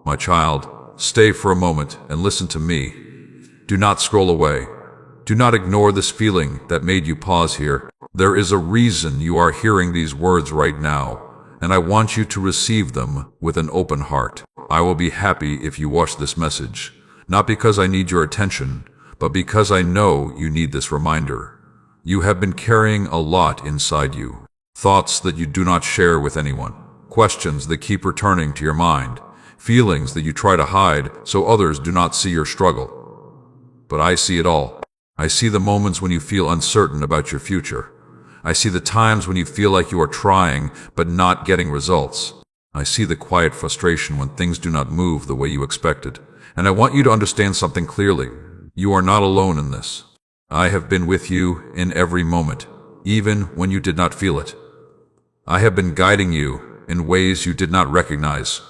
My child, stay for a moment and listen to me. Do not scroll away. Do not ignore this feeling that made you pause here. There is a reason you are hearing these words right now, and I want you to receive them with an open heart. I will be happy if you watch this message, not because I need your attention, but because I know you need this reminder. You have been carrying a lot inside you, thoughts that you do not share with anyone, questions that keep returning to your mind, feelings that you try to hide so others do not see your struggle. But I see it all. I see the moments when you feel uncertain about your future. I see the times when you feel like you are trying but not getting results. I see the quiet frustration when things do not move the way you expected. And I want you to understand something clearly. You are not alone in this. I have been with you in every moment, even when you did not feel it. I have been guiding you in ways you did not recognize.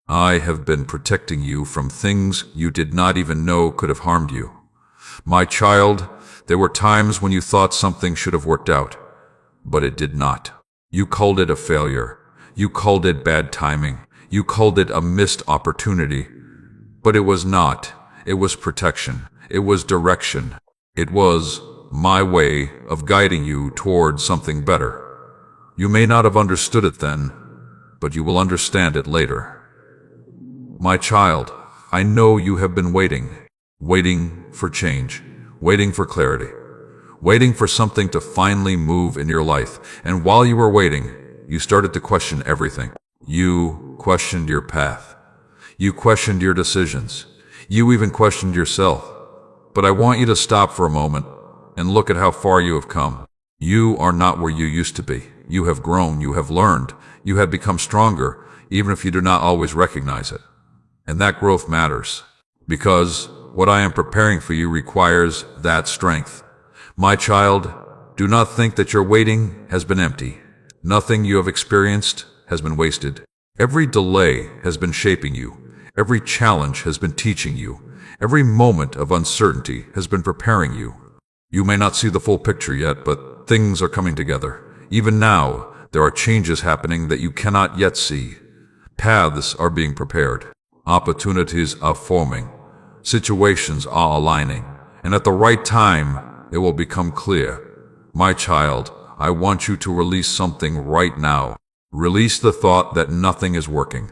I have been protecting you from things you did not even know could have harmed you. My child, there were times when you thought something should have worked out, but it did not. You called it a failure. You called it bad timing. You called it a missed opportunity. But it was not. It was protection. It was direction. It was my way of guiding you toward something better. You may not have understood it then, but you will understand it later. My child, I know you have been waiting for change, waiting for clarity, waiting for something to finally move in your life. And while you were waiting, you started to question everything. You questioned your path. You questioned your decisions. You even questioned yourself. But I want you to stop for a moment and look at how far you have come. You are not where you used to be. You have grown. You have learned. You have become stronger, even if you do not always recognize it. And that growth matters, because what I am preparing for you requires that strength. My child, do not think that your waiting has been empty. Nothing you have experienced has been wasted. Every delay has been shaping you. Every challenge has been teaching you. Every moment of uncertainty has been preparing you. You may not see the full picture yet, but things are coming together. Even now, there are changes happening that you cannot yet see. Paths are being prepared. Opportunities are forming. Situations are aligning. And at the right time, it will become clear. My child, I want you to release something right now. Release the thought that nothing is working.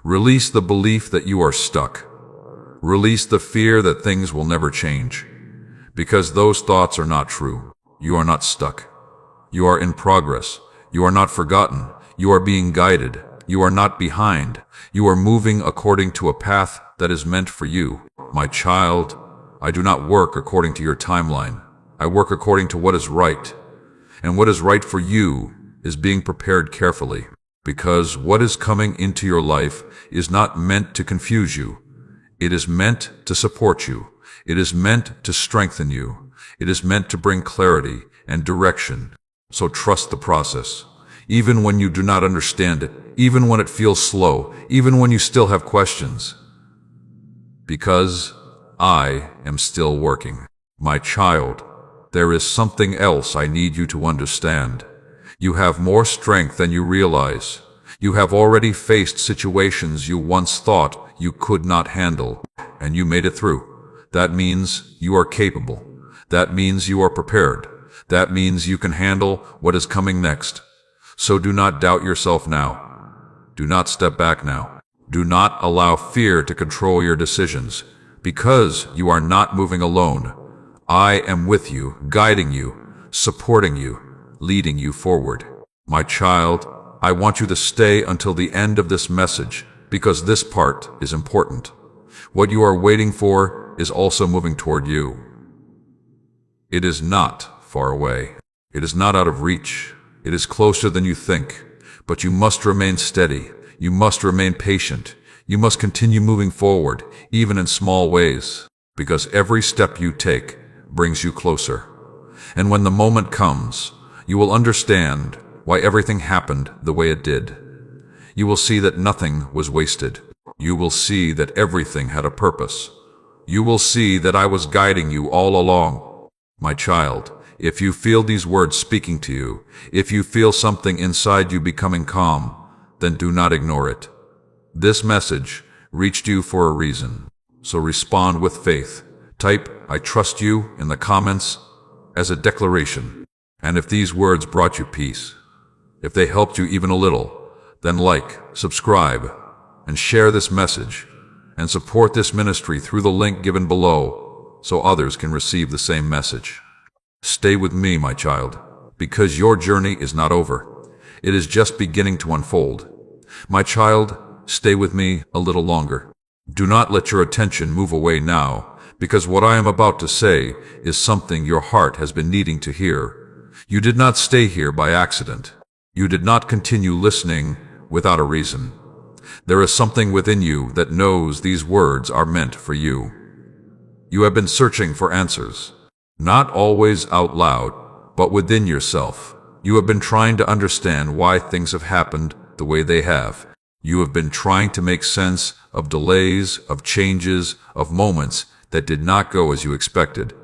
Release the belief that you are stuck. Release the fear that things will never change. Because those thoughts are not true. You are not stuck. You are in progress. You are not forgotten. You are being guided. You are not behind. You are moving according to a path that is meant for you. My child, I do not work according to your timeline. I work according to what is right. And what is right for you is being prepared carefully. Because what is coming into your life is not meant to confuse you. It is meant to support you. It is meant to strengthen you. It is meant to bring clarity and direction. So trust the process. Even when you do not understand it, even when it feels slow, even when you still have questions. Because I am still working. My child, there is something else I need you to understand. You have more strength than you realize. You have already faced situations you once thought you could not handle, and you made it through. That means you are capable. That means you are prepared. That means you can handle what is coming next. So do not doubt yourself now. Do not step back now. Do not allow fear to control your decisions, because you are not moving alone. I am with you, guiding you, supporting you, leading you forward. My child, I want you to stay until the end of this message, because this part is important. What you are waiting for is also moving toward you. It is not far away. It is not out of reach. It is closer than you think. But you must remain steady. You must remain patient. You must continue moving forward, even in small ways, because every step you take brings you closer. And when the moment comes, you will understand why everything happened the way it did. You will see that nothing was wasted. You will see that everything had a purpose. You will see that I was guiding you all along. My child, if you feel these words speaking to you, if you feel something inside you becoming calm, then do not ignore it. This message reached you for a reason. So respond with faith. Type, "I trust you," in the comments as a declaration. And if these words brought you peace, if they helped you even a little, then like, subscribe, and share this message, and support this ministry through the link given below so others can receive the same message. Stay with me, my child, because your journey is not over. It is just beginning to unfold. My child, stay with me a little longer. Do not let your attention move away now, because what I am about to say is something your heart has been needing to hear. You did not stay here by accident. You did not continue listening without a reason. There is something within you that knows these words are meant for you. You have been searching for answers, not always out loud, but within yourself. You have been trying to understand why things have happened the way they have. You have been trying to make sense of delays, of changes, of moments that did not go as you expected.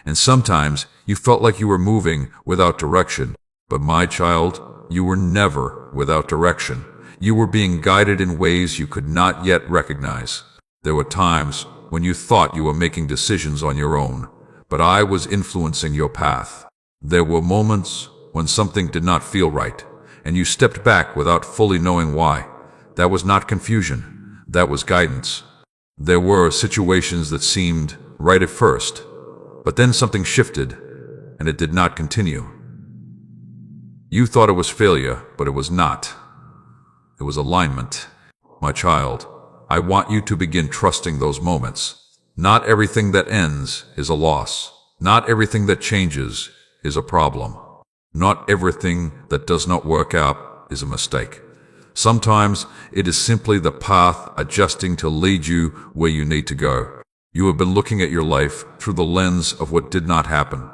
And sometimes you felt like you were moving without direction. But my child, you were never without direction. You were being guided in ways you could not yet recognize. There were times when you thought you were making decisions on your own, but I was influencing your path. There were moments when something did not feel right, and you stepped back without fully knowing why. That was not confusion. That was guidance. There were situations that seemed right at first, but then something shifted, and it did not continue. You thought it was failure, but it was not. It was alignment. My child, I want you to begin trusting those moments. Not everything that ends is a loss. Not everything that changes is a problem. Not everything that does not work out is a mistake. Sometimes it is simply the path adjusting to lead you where you need to go. You have been looking at your life through the lens of what did not happen.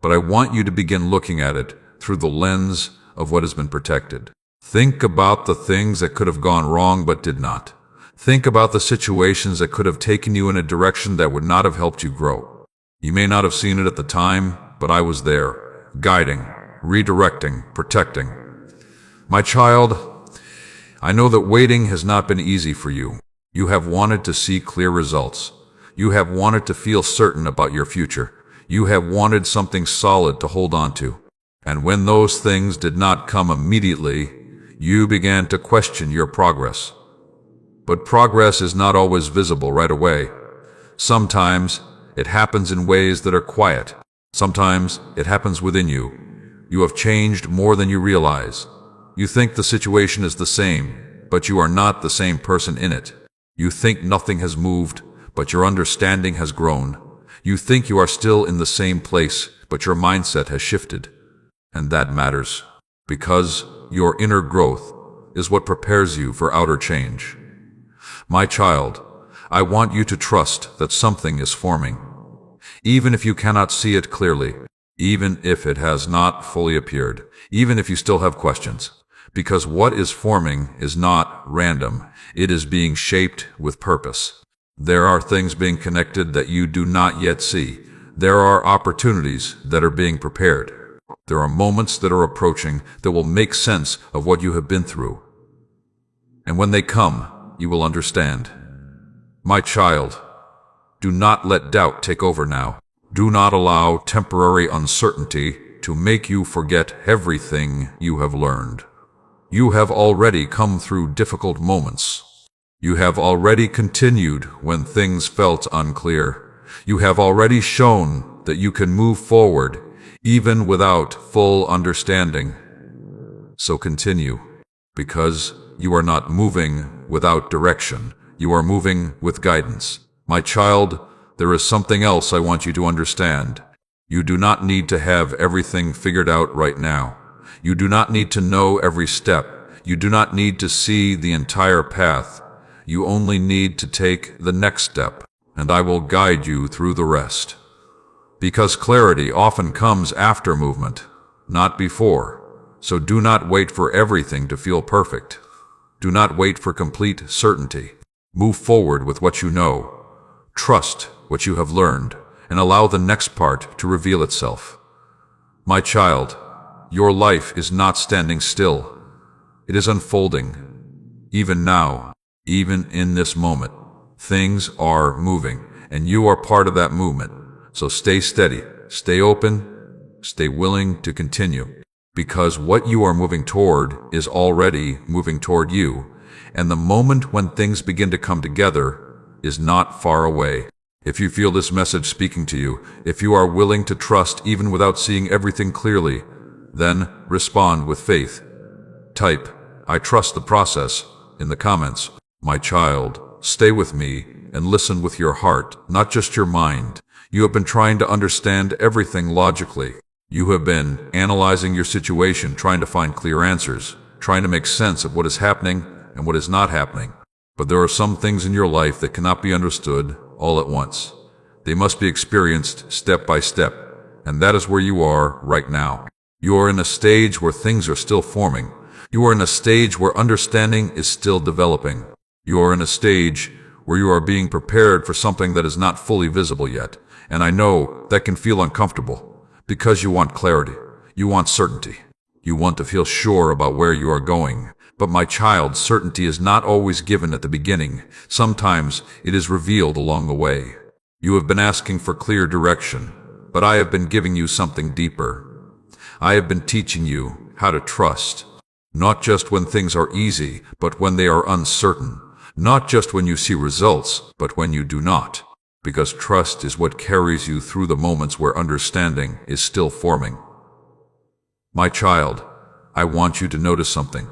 But I want you to begin looking at it through the lens of what has been protected. Think about the things that could have gone wrong but did not. Think about the situations that could have taken you in a direction that would not have helped you grow. You may not have seen it at the time, but I was there, guiding, redirecting, protecting. My child, I know that waiting has not been easy for you. You have wanted to see clear results. You have wanted to feel certain about your future. You have wanted something solid to hold on to. And when those things did not come immediately, you began to question your progress. But progress is not always visible right away. Sometimes it happens in ways that are quiet. Sometimes it happens within you. You have changed more than you realize. You think the situation is the same, but you are not the same person in it. You think nothing has moved, but your understanding has grown. You think you are still in the same place, but your mindset has shifted. And that matters, because your inner growth is what prepares you for outer change. My child, I want you to trust that something is forming. Even if you cannot see it clearly, even if it has not fully appeared, even if you still have questions. Because what is forming is not random. It is being shaped with purpose. There are things being connected that you do not yet see. There are opportunities that are being prepared. There are moments that are approaching that will make sense of what you have been through. And when they come, you will understand. My child, do not let doubt take over now. Do not allow temporary uncertainty to make you forget everything you have learned. You have already come through difficult moments. You have already continued when things felt unclear. You have already shown that you can move forward even without full understanding. So continue, because you are not moving without direction. You are moving with guidance. My child, there is something else I want you to understand. You do not need to have everything figured out right now. You do not need to know every step. You do not need to see the entire path. You only need to take the next step, and I will guide you through the rest. Because clarity often comes after movement, not before. So do not wait for everything to feel perfect. Do not wait for complete certainty. Move forward with what you know. Trust what you have learned, and allow the next part to reveal itself. My child, your life is not standing still. It is unfolding, even now. Even in this moment, things are moving, and you are part of that movement. So stay steady, stay open, stay willing to continue, because what you are moving toward is already moving toward you, and the moment when things begin to come together is not far away. If you feel this message speaking to you, if you are willing to trust even without seeing everything clearly, then respond with faith. Type, "I trust the process," in the comments. My child, stay with me and listen with your heart, not just your mind. You have been trying to understand everything logically. You have been analyzing your situation, trying to find clear answers, trying to make sense of what is happening and what is not happening. But there are some things in your life that cannot be understood all at once. They must be experienced step by step, and that is where you are right now. You are in a stage where things are still forming. You are in a stage where understanding is still developing. You are in a stage where you are being prepared for something that is not fully visible yet. And I know that can feel uncomfortable, because you want clarity. You want certainty. You want to feel sure about where you are going. But my child, certainty is not always given at the beginning. Sometimes it is revealed along the way. You have been asking for clear direction, but I have been giving you something deeper. I have been teaching you how to trust. Not just when things are easy, but when they are uncertain. Not just when you see results, but when you do not. Because trust is what carries you through the moments where understanding is still forming. My child, I want you to notice something.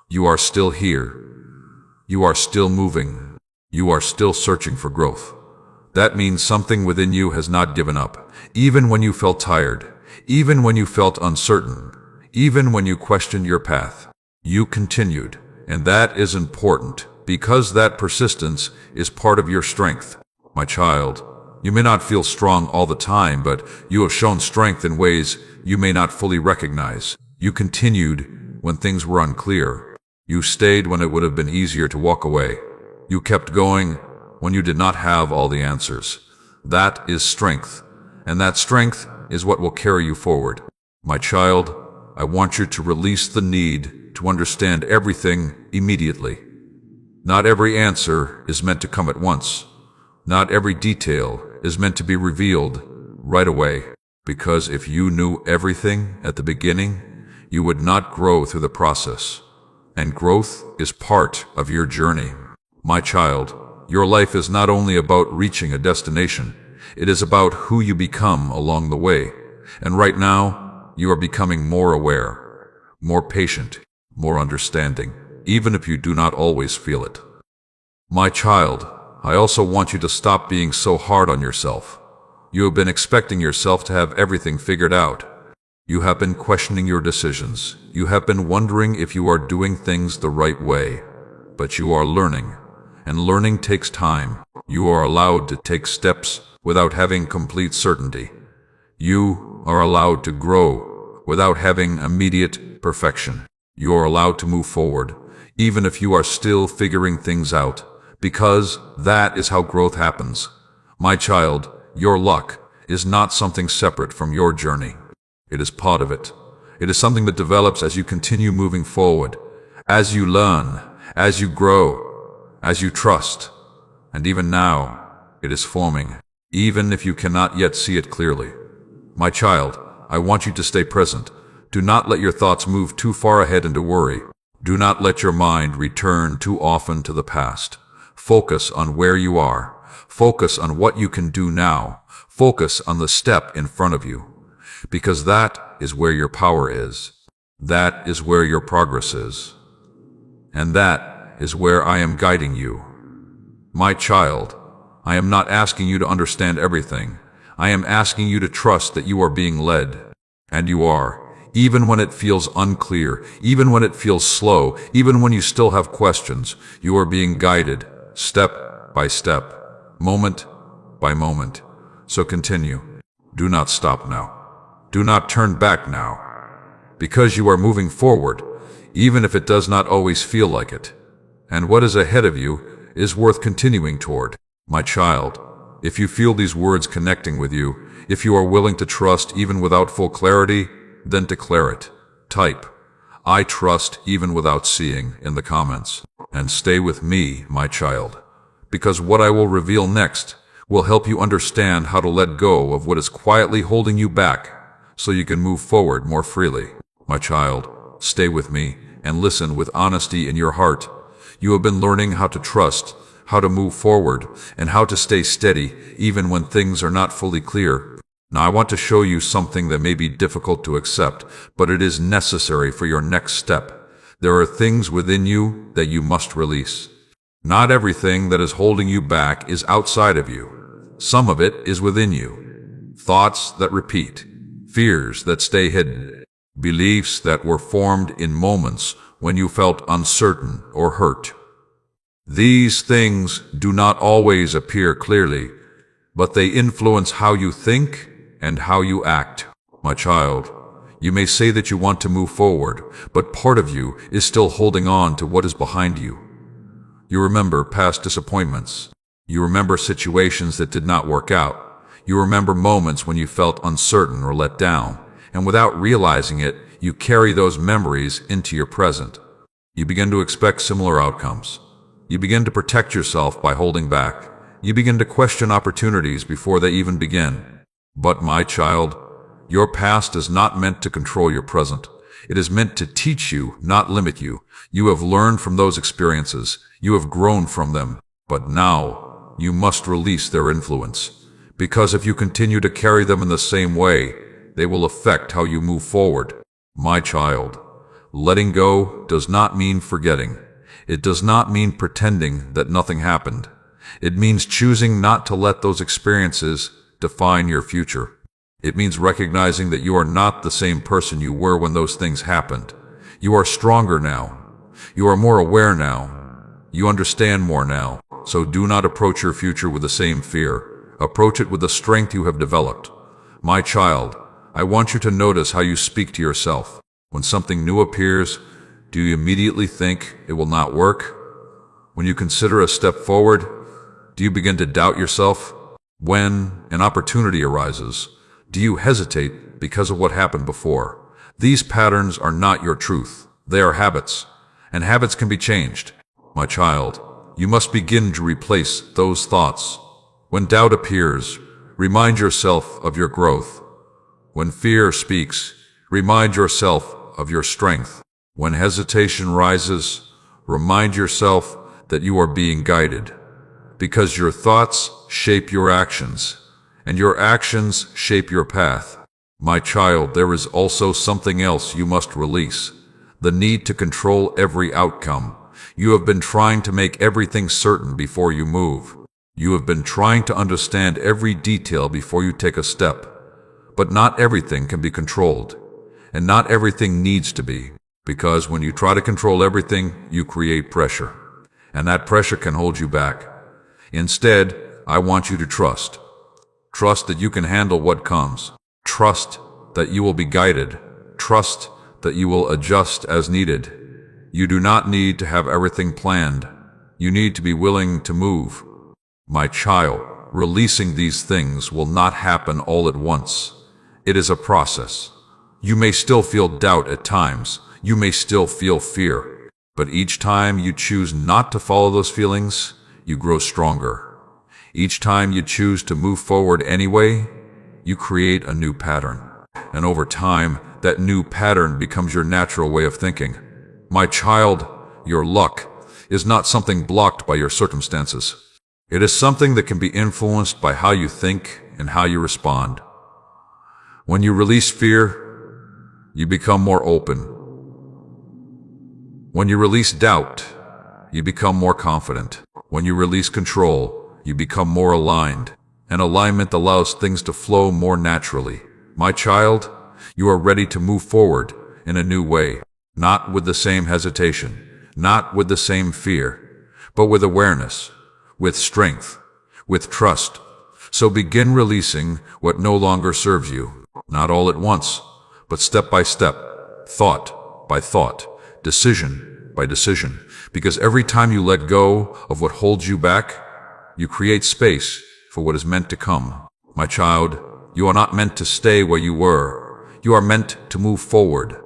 You are still here. You are still moving. You are still searching for growth. That means something within you has not given up, even when you felt tired, even when you felt uncertain, even when you questioned your path. You continued, and that is important, because that persistence is part of your strength. My child, you may not feel strong all the time, but you have shown strength in ways you may not fully recognize. You continued when things were unclear. You stayed when it would have been easier to walk away. You kept going when you did not have all the answers. That is strength, and that strength is what will carry you forward. My child, I want you to release the need to understand everything immediately. Not every answer is meant to come at once. Not every detail is meant to be revealed right away. Because if you knew everything at the beginning, you would not grow through the process. And growth is part of your journey. My child, your life is not only about reaching a destination, it is about who you become along the way. And right now, you are becoming more aware, more patient, more understanding, even if you do not always feel it. My child, I also want you to stop being so hard on yourself. You have been expecting yourself to have everything figured out. You have been questioning your decisions. You have been wondering if you are doing things the right way. But you are learning, and learning takes time. You are allowed to take steps without having complete certainty. You are allowed to grow without having immediate perfection. You are allowed to move forward, even if you are still figuring things out, because that is how growth happens. My child, your luck is not something separate from your journey. It is part of it. It is something that develops as you continue moving forward, as you learn, as you grow, as you trust. And even now, it is forming, even if you cannot yet see it clearly. My child, I want you to stay present. Do not let your thoughts move too far ahead into worry. Do not let your mind return too often to the past. Focus on where you are. Focus on what you can do now. Focus on the step in front of you. Because that is where your power is. That is where your progress is. And that is where I am guiding you. My child, I am not asking you to understand everything. I am asking you to trust that you are being led. And you are. Even when it feels unclear, even when it feels slow, even when you still have questions, you are being guided, step by step, moment by moment. So continue. Do not stop now. Do not turn back now. Because you are moving forward, even if it does not always feel like it. And what is ahead of you is worth continuing toward. My child, if you feel these words connecting with you, if you are willing to trust even without full clarity, then declare it. Type, "I trust even without seeing," in the comments. And stay with me, my child, because what I will reveal next will help you understand how to let go of what is quietly holding you back so you can move forward more freely. My child, stay with me and listen with honesty in your heart. You have been learning how to trust, how to move forward, and how to stay steady even when things are not fully clear. Now I want to show you something that may be difficult to accept, but it is necessary for your next step. There are things within you that you must release. Not everything that is holding you back is outside of you. Some of it is within you. Thoughts that repeat, fears that stay hidden, beliefs that were formed in moments when you felt uncertain or hurt. These things do not always appear clearly, but they influence how you think and how you act. My child, you may say that you want to move forward, but part of you is still holding on to what is behind you. You remember past disappointments. You remember situations that did not work out. You remember moments when you felt uncertain or let down, and without realizing it, you carry those memories into your present. You begin to expect similar outcomes. You begin to protect yourself by holding back. You begin to question opportunities before they even begin. But my child, your past is not meant to control your present. It is meant to teach you, not limit you. You have learned from those experiences. You have grown from them. But now, you must release their influence. Because if you continue to carry them in the same way, they will affect how you move forward. My child, letting go does not mean forgetting. It does not mean pretending that nothing happened. It means choosing not to let those experiences define your future. It means recognizing that you are not the same person you were when those things happened. You are stronger now. You are more aware now. You understand more now. So do not approach your future with the same fear. Approach it with the strength you have developed. My child, I want you to notice how you speak to yourself. When something new appears, do you immediately think it will not work? When you consider a step forward, do you begin to doubt yourself? When an opportunity arises, do you hesitate because of what happened before? These patterns are not your truth. They are habits, and habits can be changed. My child, you must begin to replace those thoughts. When doubt appears, remind yourself of your growth. When fear speaks, remind yourself of your strength. When hesitation rises, remind yourself that you are being guided. Because your thoughts shape your actions, and your actions shape your path. My child, there is also something else you must release. The need to control every outcome. You have been trying to make everything certain before you move. You have been trying to understand every detail before you take a step. But not everything can be controlled, and not everything needs to be. Because when you try to control everything, you create pressure, and that pressure can hold you back. Instead, I want you to trust. Trust that you can handle what comes. Trust that you will be guided. Trust that you will adjust as needed. You do not need to have everything planned. You need to be willing to move. My child, releasing these things will not happen all at once. It is a process. You may still feel doubt at times. You may still feel fear. But each time you choose not to follow those feelings, you grow stronger. Each time you choose to move forward anyway, you create a new pattern. And over time, that new pattern becomes your natural way of thinking. My child, your luck is not something blocked by your circumstances. It is something that can be influenced by how you think and how you respond. When you release fear, you become more open. When you release doubt, you become more confident. When you release control, you become more aligned. And alignment allows things to flow more naturally. My child, you are ready to move forward in a new way. Not with the same hesitation, not with the same fear, but with awareness, with strength, with trust. So begin releasing what no longer serves you. Not all at once, but step by step, thought by thought, decision by decision. Because every time you let go of what holds you back, you create space for what is meant to come. My child, you are not meant to stay where you were. You are meant to move forward.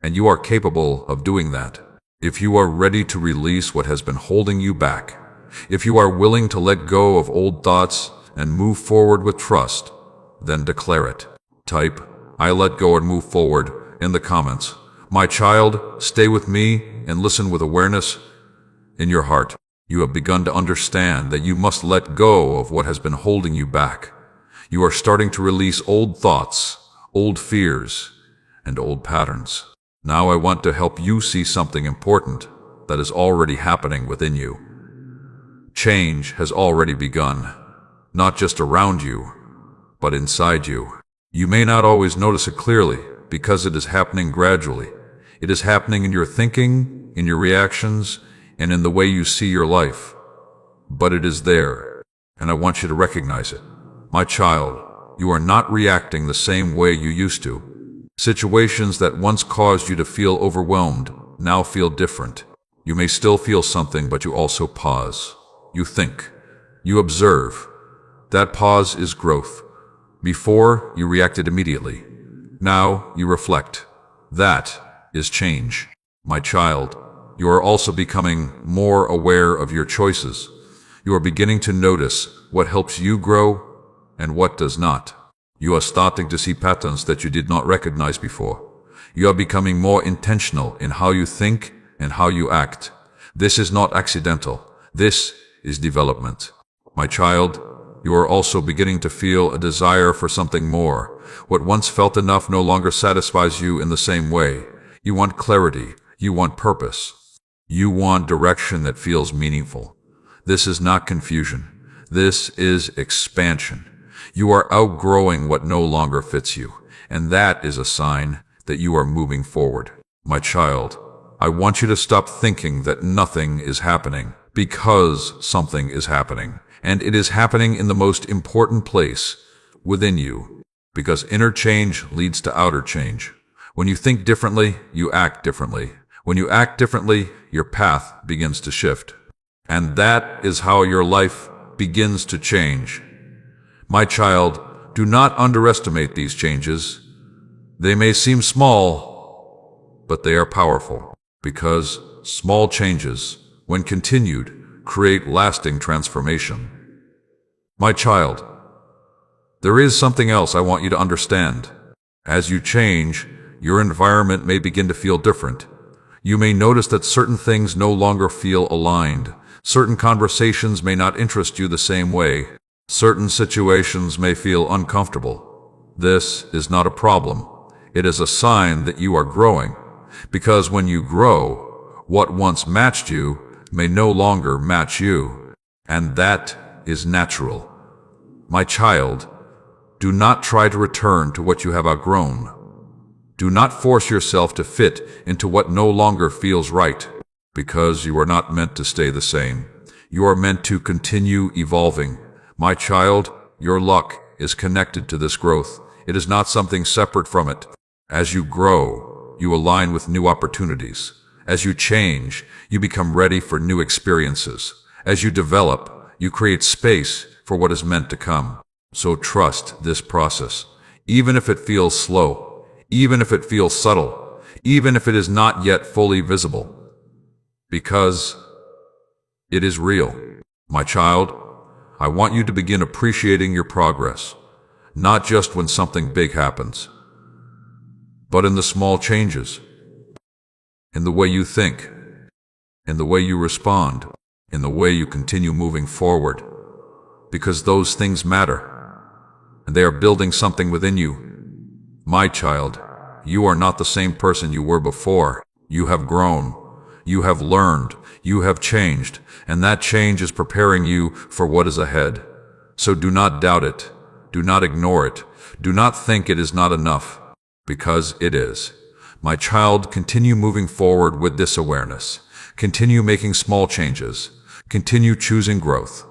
And you are capable of doing that. If you are ready to release what has been holding you back, if you are willing to let go of old thoughts and move forward with trust, then declare it. Type, "I let go and move forward," in the comments. My child, stay with me and listen with awareness. In your heart, you have begun to understand that you must let go of what has been holding you back. You are starting to release old thoughts, old fears, and old patterns. Now I want to help you see something important that is already happening within you. Change has already begun, not just around you, but inside you. You may not always notice it clearly because it is happening gradually. It is happening in your thinking, in your reactions, and in the way you see your life. But it is there, and I want you to recognize it. My child, you are not reacting the same way you used to. Situations that once caused you to feel overwhelmed now feel different. You may still feel something, but you also pause. You think. You observe. That pause is growth. Before, you reacted immediately. Now, you reflect. That is change. My child, you are also becoming more aware of your choices. You are beginning to notice what helps you grow and what does not. You are starting to see patterns that you did not recognize before. You are becoming more intentional in how you think and how you act. This is not accidental. This is development. My child, you are also beginning to feel a desire for something more. What once felt enough no longer satisfies you in the same way. You want clarity. You want purpose. You want direction that feels meaningful. This is not confusion. This is expansion. You are outgrowing what no longer fits you, and that is a sign that you are moving forward. My child, I want you to stop thinking that nothing is happening, because something is happening, and it is happening in the most important place, within you, because inner change leads to outer change. When you think differently, you act differently. When you act differently, your path begins to shift. And that is how your life begins to change. My child, do not underestimate these changes. They may seem small, but they are powerful, because small changes, when continued, create lasting transformation. My child, there is something else I want you to understand. As you change, your environment may begin to feel different. You may notice that certain things no longer feel aligned. Certain conversations may not interest you the same way. Certain situations may feel uncomfortable. This is not a problem. It is a sign that you are growing. Because when you grow, what once matched you may no longer match you. And that is natural. My child, do not try to return to what you have outgrown. Do not force yourself to fit into what no longer feels right, because you are not meant to stay the same. You are meant to continue evolving. My child, your luck is connected to this growth. It is not something separate from it. As you grow, you align with new opportunities. As you change, you become ready for new experiences. As you develop, you create space for what is meant to come. So trust this process, even if it feels slow, even if it feels subtle, even if it is not yet fully visible, because it is real. My child, I want you to begin appreciating your progress, not just when something big happens, but in the small changes, in the way you think, in the way you respond, in the way you continue moving forward, because those things matter, and they are building something within you. My child, you are not the same person you were before. You have grown, you have learned, you have changed, and that change is preparing you for what is ahead. So do not doubt it. Do not ignore it. Do not think it is not enough, because it is. My child, continue moving forward with this awareness. Continue making small changes. Continue choosing growth,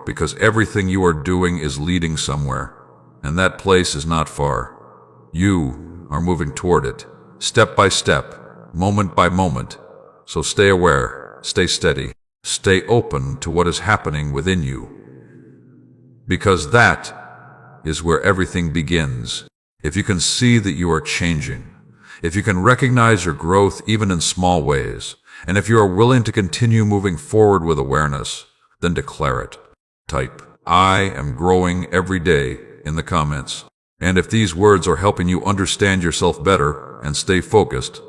because everything you are doing is leading somewhere, and that place is not far. You are moving toward it, step by step, moment by moment. So stay aware, stay steady, stay open to what is happening within you, because that is where everything begins. If you can see that you are changing, if you can recognize your growth even in small ways, And if you are willing to continue moving forward with awareness, then declare it. Type, "I am growing every day" in the comments. And if these words are helping you understand yourself better and stay focused,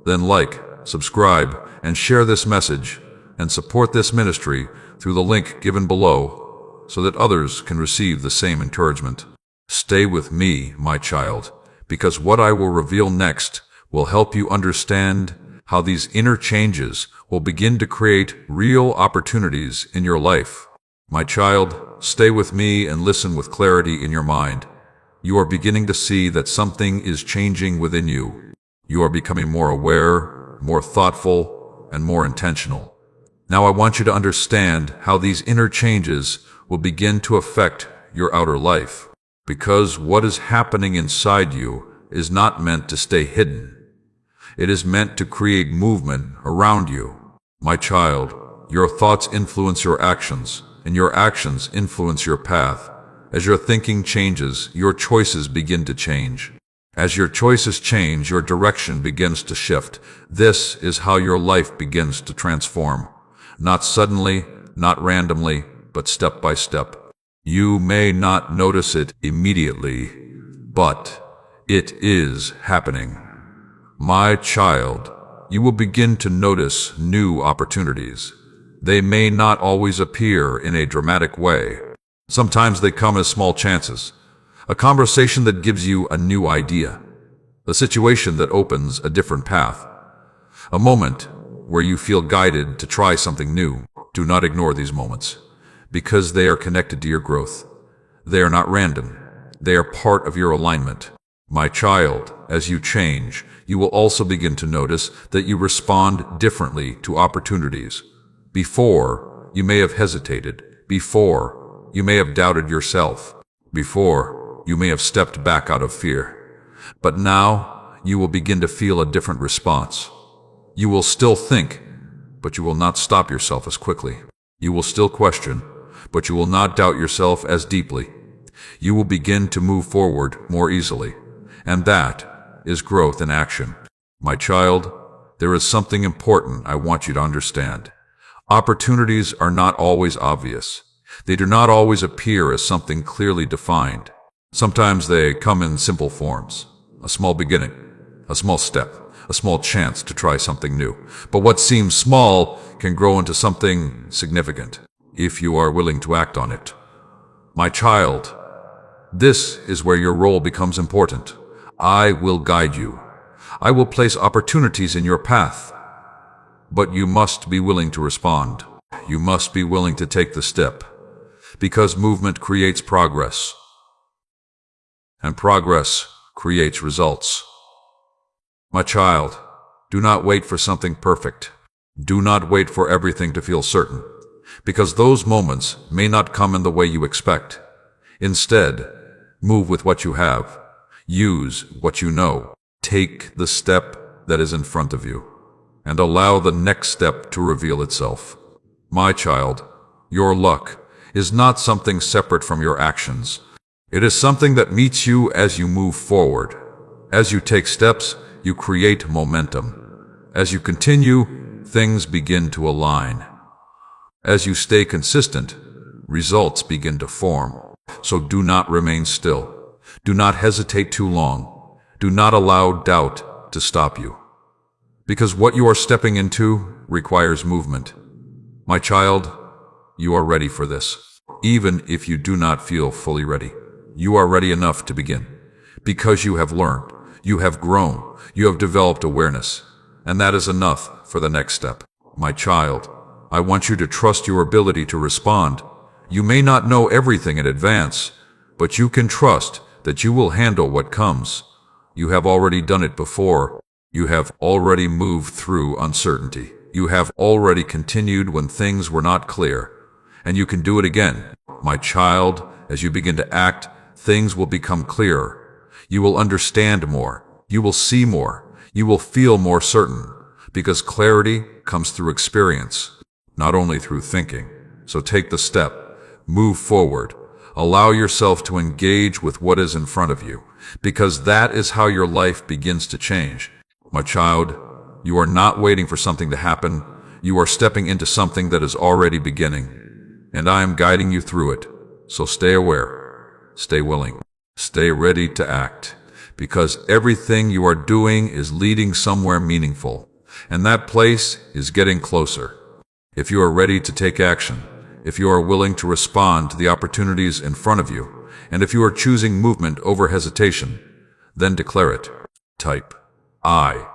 then like, subscribe, and share this message, and support this ministry through the link given below so that others can receive the same encouragement. Stay with me, my child, because what I will reveal next will help you understand how these inner changes will begin to create real opportunities in your life. My child, stay with me and listen with clarity in your mind. You are beginning to see that something is changing within you. You are becoming more aware, more thoughtful, and more intentional. Now I want you to understand how these inner changes will begin to affect your outer life, because what is happening inside you is not meant to stay hidden. It is meant to create movement around you. My child, your thoughts influence your actions, and your actions influence your path. As your thinking changes, your choices begin to change. As your choices change, your direction begins to shift. This is how your life begins to transform. Not suddenly, not randomly, but step by step. You may not notice it immediately, but it is happening. My child, you will begin to notice new opportunities. They may not always appear in a dramatic way. Sometimes they come as small chances. A conversation that gives you a new idea. A situation that opens a different path. A moment where you feel guided to try something new. Do not ignore these moments, because they are connected to your growth. They are not random. They are part of your alignment. My child, as you change, you will also begin to notice that you respond differently to opportunities. Before, you may have hesitated. Before, you may have doubted yourself. Before, you may have stepped back out of fear. But now, you will begin to feel a different response. You will still think, but you will not stop yourself as quickly. You will still question, but you will not doubt yourself as deeply. You will begin to move forward more easily. And that is growth in action. My child, there is something important I want you to understand. Opportunities are not always obvious. They do not always appear as something clearly defined. Sometimes they come in simple forms. A small beginning, a small step, a small chance to try something new. But what seems small can grow into something significant if you are willing to act on it. My child, this is where your role becomes important. I will guide you. I will place opportunities in your path. But you must be willing to respond. You must be willing to take the step. Because movement creates progress. And progress creates results. My child, do not wait for something perfect. Do not wait for everything to feel certain, because those moments may not come in the way you expect. Instead, move with what you have. Use what you know. Take the step that is in front of you, and allow the next step to reveal itself. My child, your luck is not something separate from your actions. It is something that meets you as you move forward. As you take steps, you create momentum. As you continue, things begin to align. As you stay consistent, results begin to form. So do not remain still. Do not hesitate too long. Do not allow doubt to stop you. Because what you are stepping into requires movement. My child, you are ready for this. Even if you do not feel fully ready, you are ready enough to begin. Because you have learned, you have grown, you have developed awareness, and that is enough for the next step. My child, I want you to trust your ability to respond. You may not know everything in advance, but you can trust that you will handle what comes. You have already done it before. You have already moved through uncertainty. You have already continued when things were not clear. And you can do it again. My child, as you begin to act, things will become clearer. You will understand more. You will see more. You will feel more certain. Because clarity comes through experience, not only through thinking. So take the step. Move forward. Allow yourself to engage with what is in front of you, because that is how your life begins to change. My child, You are not waiting for something to happen. You are stepping into something that is already beginning. And I am guiding you through it. So stay aware, stay willing, stay ready to act. Because everything you are doing is leading somewhere meaningful. And that place is getting closer. If you are ready to take action, if you are willing to respond to the opportunities in front of you, and if you are choosing movement over hesitation, then declare it. Type I.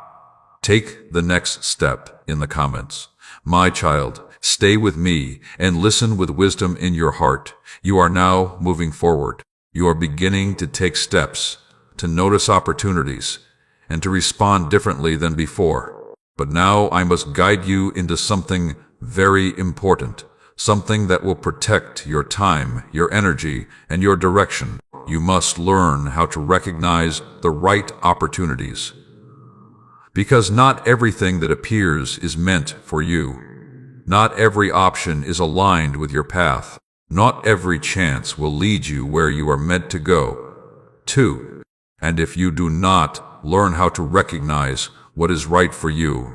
Take the next step in the comments. My child, stay with me and listen with wisdom in your heart. You are now moving forward. You are beginning to take steps, to notice opportunities, and to respond differently than before. But now I must guide you into something very important, something that will protect your time, your energy, and your direction. You must learn how to recognize the right opportunities. Because not everything that appears is meant for you. Not every option is aligned with your path. Not every chance will lead you where you are meant to go. 2. And if you do not learn how to recognize what is right for you,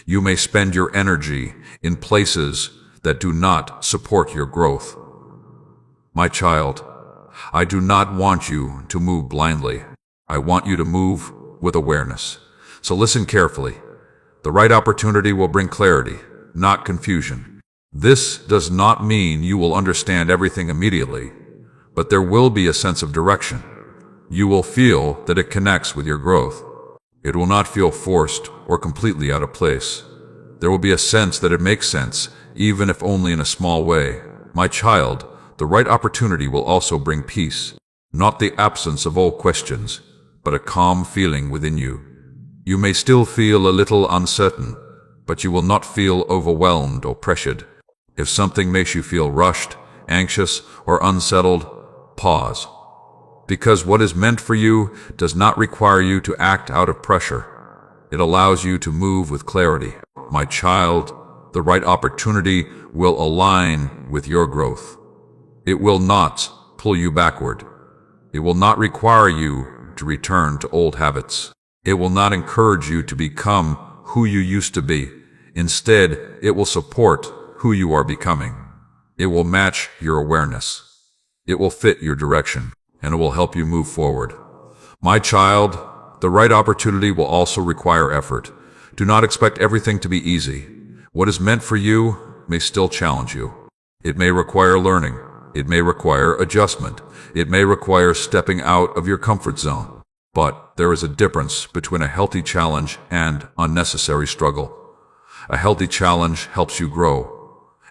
you may spend your energy in places that do not support your growth. My child, I do not want you to move blindly. I want you to move with awareness. So listen carefully. The right opportunity will bring clarity, not confusion. This does not mean you will understand everything immediately, but there will be a sense of direction. You will feel that it connects with your growth. It will not feel forced or completely out of place. There will be a sense that it makes sense, even if only in a small way. My child, the right opportunity will also bring peace, not the absence of all questions, but a calm feeling within you. You may still feel a little uncertain, but you will not feel overwhelmed or pressured. If something makes you feel rushed, anxious, or unsettled, pause. Because what is meant for you does not require you to act out of pressure. It allows you to move with clarity. My child, the right opportunity will align with your growth. It will not pull you backward. It will not require you to return to old habits. It will not encourage you to become who you used to be. Instead, it will support who you are becoming. It will match your awareness. It will fit your direction, and it will help you move forward. My child, the right opportunity will also require effort. Do not expect everything to be easy. What is meant for you may still challenge you. It may require learning. It may require adjustment. It may require stepping out of your comfort zone. But there is a difference between a healthy challenge and unnecessary struggle. A healthy challenge helps you grow.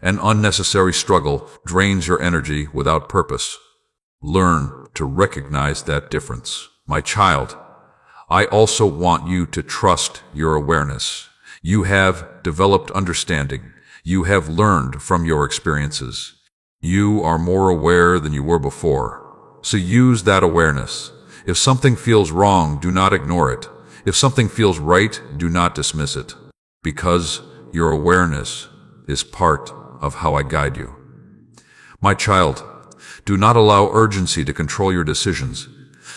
An unnecessary struggle drains your energy without purpose. Learn to recognize that difference. My child, I also want you to trust your awareness. You have developed understanding. You have learned from your experiences. You are more aware than you were before. So use that awareness. If something feels wrong, do not ignore it. If something feels right, do not dismiss it. Because your awareness is part of how I guide you. My child, do not allow urgency to control your decisions.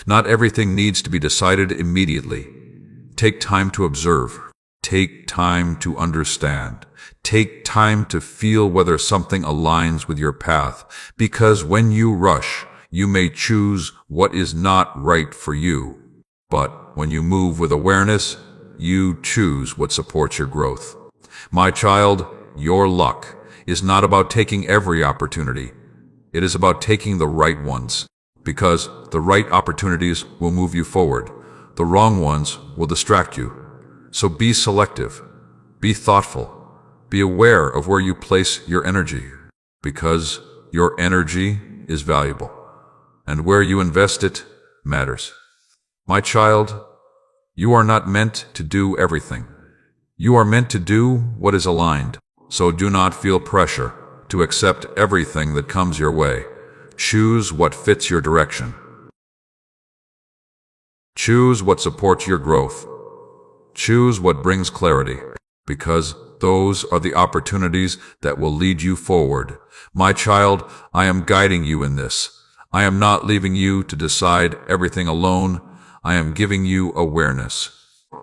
Not everything needs to be decided immediately. Take time to observe. Take time to understand. Take time to feel whether something aligns with your path. Because when you rush, you may choose what is not right for you. But when you move with awareness, you choose what supports your growth. My child, your luck is not about taking every opportunity. It is about taking the right ones. Because the right opportunities will move you forward. The wrong ones will distract you. So be selective. Be thoughtful. Be aware of where you place your energy. Because your energy is valuable. And where you invest it matters. My child, you are not meant to do everything. You are meant to do what is aligned. So do not feel pressure to accept everything that comes your way. Choose what fits your direction. Choose what supports your growth. Choose what brings clarity. Because those are the opportunities that will lead you forward. My child, I am guiding you in this. I am not leaving you to decide everything alone. I am giving you awareness.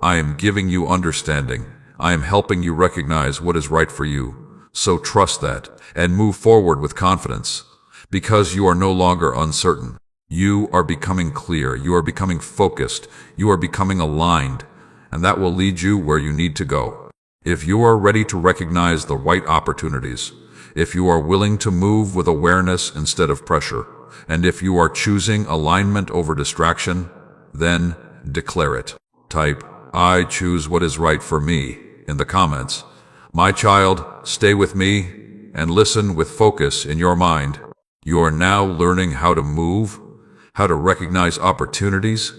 I am giving you understanding. I am helping you recognize what is right for you. So trust that and move forward with confidence, because you are no longer uncertain. You are becoming clear, you are becoming focused, you are becoming aligned, and that will lead you where you need to go. If you are ready to recognize the right opportunities, if you are willing to move with awareness instead of pressure, and if you are choosing alignment over distraction, then declare it. Type, "I choose what is right for me," in the comments. My child, stay with me and listen with focus in your mind. You are now learning how to move, how to recognize opportunities,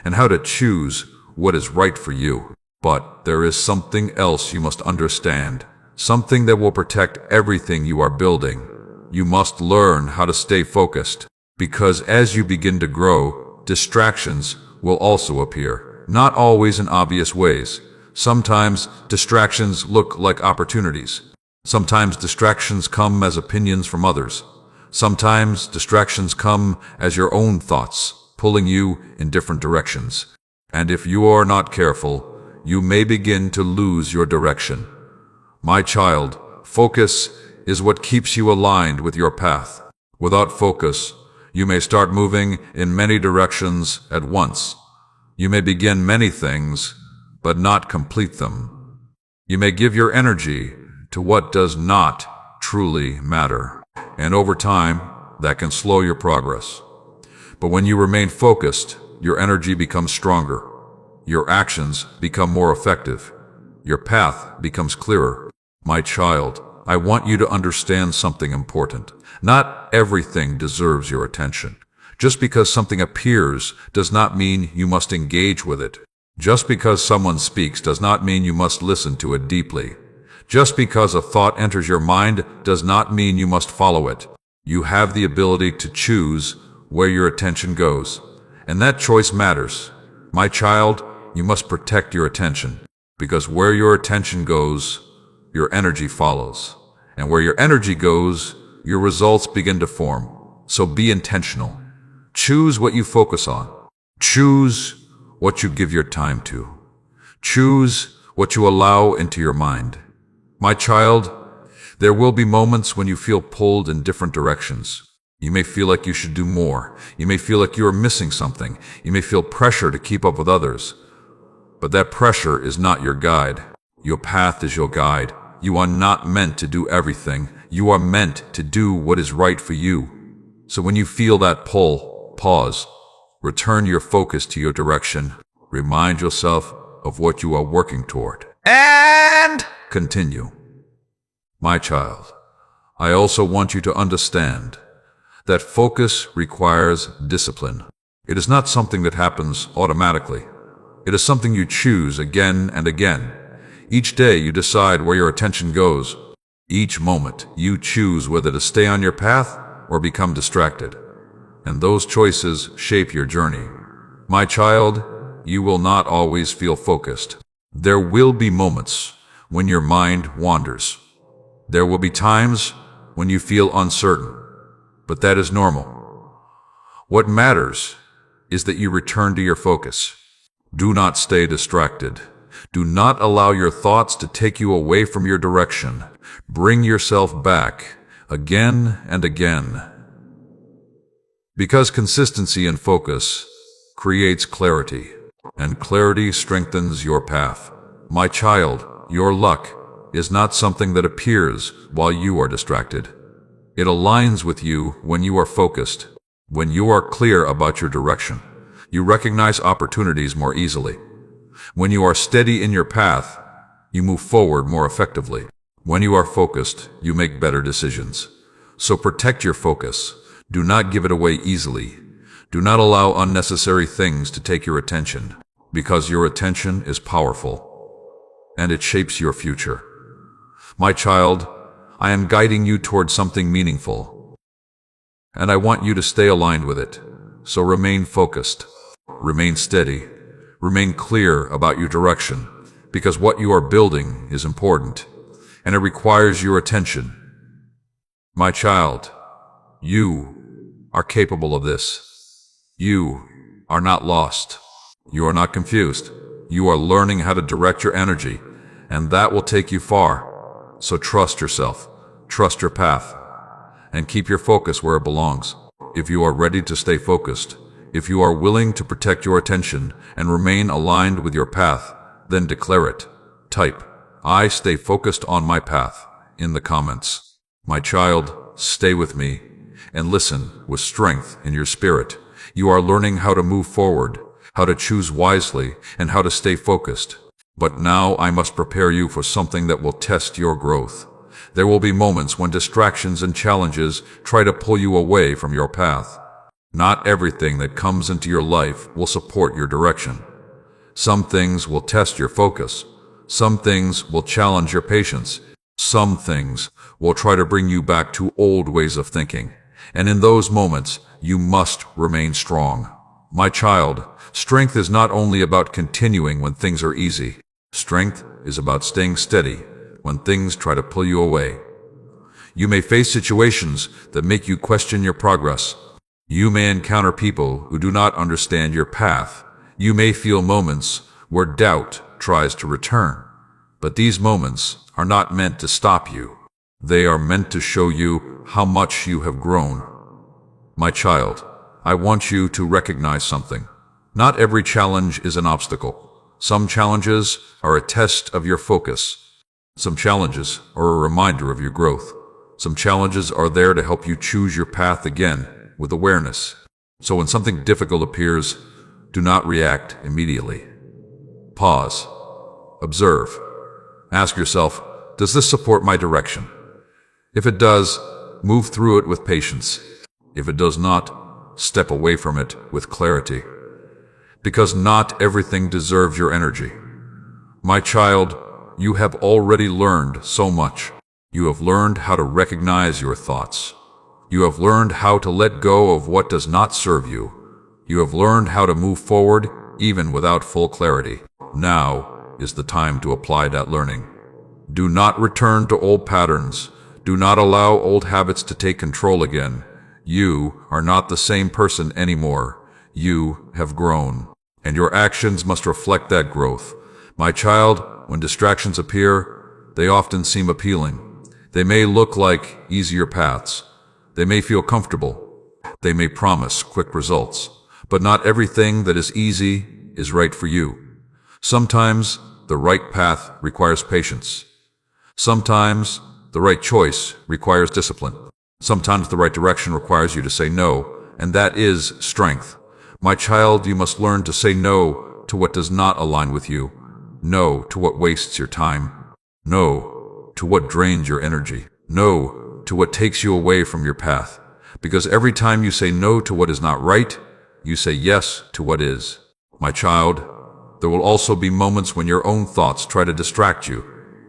and how to choose what is right for you. But there is something else you must understand, something that will protect everything you are building. You must learn how to stay focused, because as you begin to grow, distractions will also appear, not always in obvious ways. Sometimes distractions look like opportunities. Sometimes distractions come as opinions from others. Sometimes distractions come as your own thoughts, pulling you in different directions. And if you are not careful, you may begin to lose your direction. My child, focus is what keeps you aligned with your path. Without focus, you may start moving in many directions at once. You may begin many things, but not complete them. You may give your energy to what does not truly matter. And over time, that can slow your progress. But when you remain focused, your energy becomes stronger. Your actions become more effective. Your path becomes clearer. My child, I want you to understand something important. Not everything deserves your attention. Just because something appears does not mean you must engage with it. Just because someone speaks does not mean you must listen to it deeply. Just because a thought enters your mind does not mean you must follow it. You have the ability to choose where your attention goes, and that choice matters. My child, you must protect your attention, because where your attention goes, your energy follows. And where your energy goes, your results begin to form. So be intentional. Choose what you focus on. Choose what you give your time to. Choose what you allow into your mind. My child, there will be moments when you feel pulled in different directions. You may feel like you should do more. You may feel like you are missing something. You may feel pressure to keep up with others. But that pressure is not your guide. Your path is your guide. You are not meant to do everything. You are meant to do what is right for you. So when you feel that pull, pause. Return your focus to your direction. Remind yourself of what you are working toward. And continue. My child, I also want you to understand that focus requires discipline. It is not something that happens automatically. It is something you choose again and again. Each day you decide where your attention goes. Each moment you choose whether to stay on your path or become distracted. And those choices shape your journey. My child, you will not always feel focused. There will be moments when your mind wanders. There will be times when you feel uncertain, but that is normal. What matters is that you return to your focus. Do not stay distracted. Do not allow your thoughts to take you away from your direction. Bring yourself back again and again. Because consistency and focus creates clarity, and clarity strengthens your path. My child, your luck is not something that appears while you are distracted. It aligns with you when you are focused. When you are clear about your direction, you recognize opportunities more easily. When you are steady in your path, you move forward more effectively. When you are focused, you make better decisions. So protect your focus. Do not give it away easily. Do not allow unnecessary things to take your attention, because your attention is powerful, and it shapes your future. My child, I am guiding you towards something meaningful, and I want you to stay aligned with it. So remain focused, remain steady, remain clear about your direction, because what you are building is important, and it requires your attention. My child, you are capable of this. You are not lost. You are not confused. You are learning how to direct your energy, and that will take you far. So trust yourself, trust your path, and keep your focus where it belongs. If you are ready to stay focused, if you are willing to protect your attention and remain aligned with your path, then declare it. Type, "I stay focused on my path," in the comments. My child, stay with me and listen with strength in your spirit. You are learning how to move forward, how to choose wisely, and how to stay focused. But now I must prepare you for something that will test your growth. There will be moments when distractions and challenges try to pull you away from your path. Not everything that comes into your life will support your direction. Some things will test your focus. Some things will challenge your patience. Some things will try to bring you back to old ways of thinking. And in those moments, you must remain strong. My child, strength is not only about continuing when things are easy. Strength is about staying steady when things try to pull you away. You may face situations that make you question your progress. You may encounter people who do not understand your path. You may feel moments where doubt tries to return. But these moments are not meant to stop you. They are meant to show you how much you have grown. My child, I want you to recognize something. Not every challenge is an obstacle. Some challenges are a test of your focus. Some challenges are a reminder of your growth. Some challenges are there to help you choose your path again with awareness. So when something difficult appears, do not react immediately. Pause. Observe. Ask yourself, does this support my direction? If it does, move through it with patience. If it does not, step away from it with clarity. Because not everything deserves your energy. My child, you have already learned so much. You have learned how to recognize your thoughts. You have learned how to let go of what does not serve you. You have learned how to move forward even without full clarity. Now is the time to apply that learning. Do not return to old patterns. Do not allow old habits to take control again. You are not the same person anymore. You have grown, and your actions must reflect that growth. My child, when distractions appear, they often seem appealing. They may look like easier paths. They may feel comfortable. They may promise quick results. But not everything that is easy is right for you. Sometimes the right path requires patience. Sometimes the right choice requires discipline. Sometimes the right direction requires you to say no, and that is strength. My child, you must learn to say no to what does not align with you. No to what wastes your time. No to what drains your energy. No to what takes you away from your path. Because every time you say no to what is not right, you say yes to what is. My child, there will also be moments when your own thoughts try to distract you.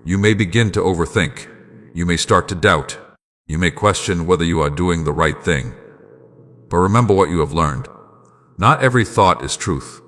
You may begin to overthink. You may start to doubt. You may question whether you are doing the right thing. But remember what you have learned. Not every thought is truth.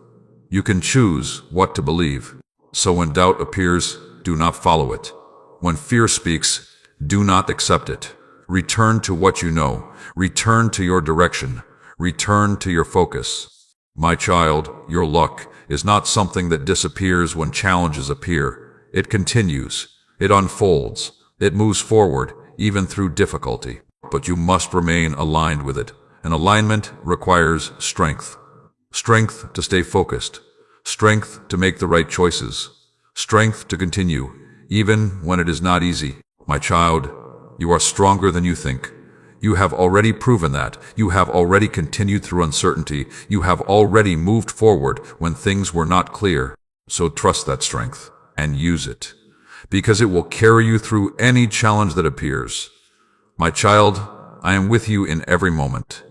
You can choose what to believe. So when doubt appears, do not follow it. When fear speaks, do not accept it. Return to what you know. Return to your direction. Return to your focus. My child, your luck is not something that disappears when challenges appear. It continues. It unfolds. It moves forward, even through difficulty. But you must remain aligned with it. And alignment requires strength. Strength to stay focused. Strength to make the right choices. Strength to continue, even when it is not easy. My child, you are stronger than you think. You have already proven that. You have already continued through uncertainty. You have already moved forward when things were not clear. So trust that strength and use it, because it will carry you through any challenge that appears. My child, I am with you in every moment.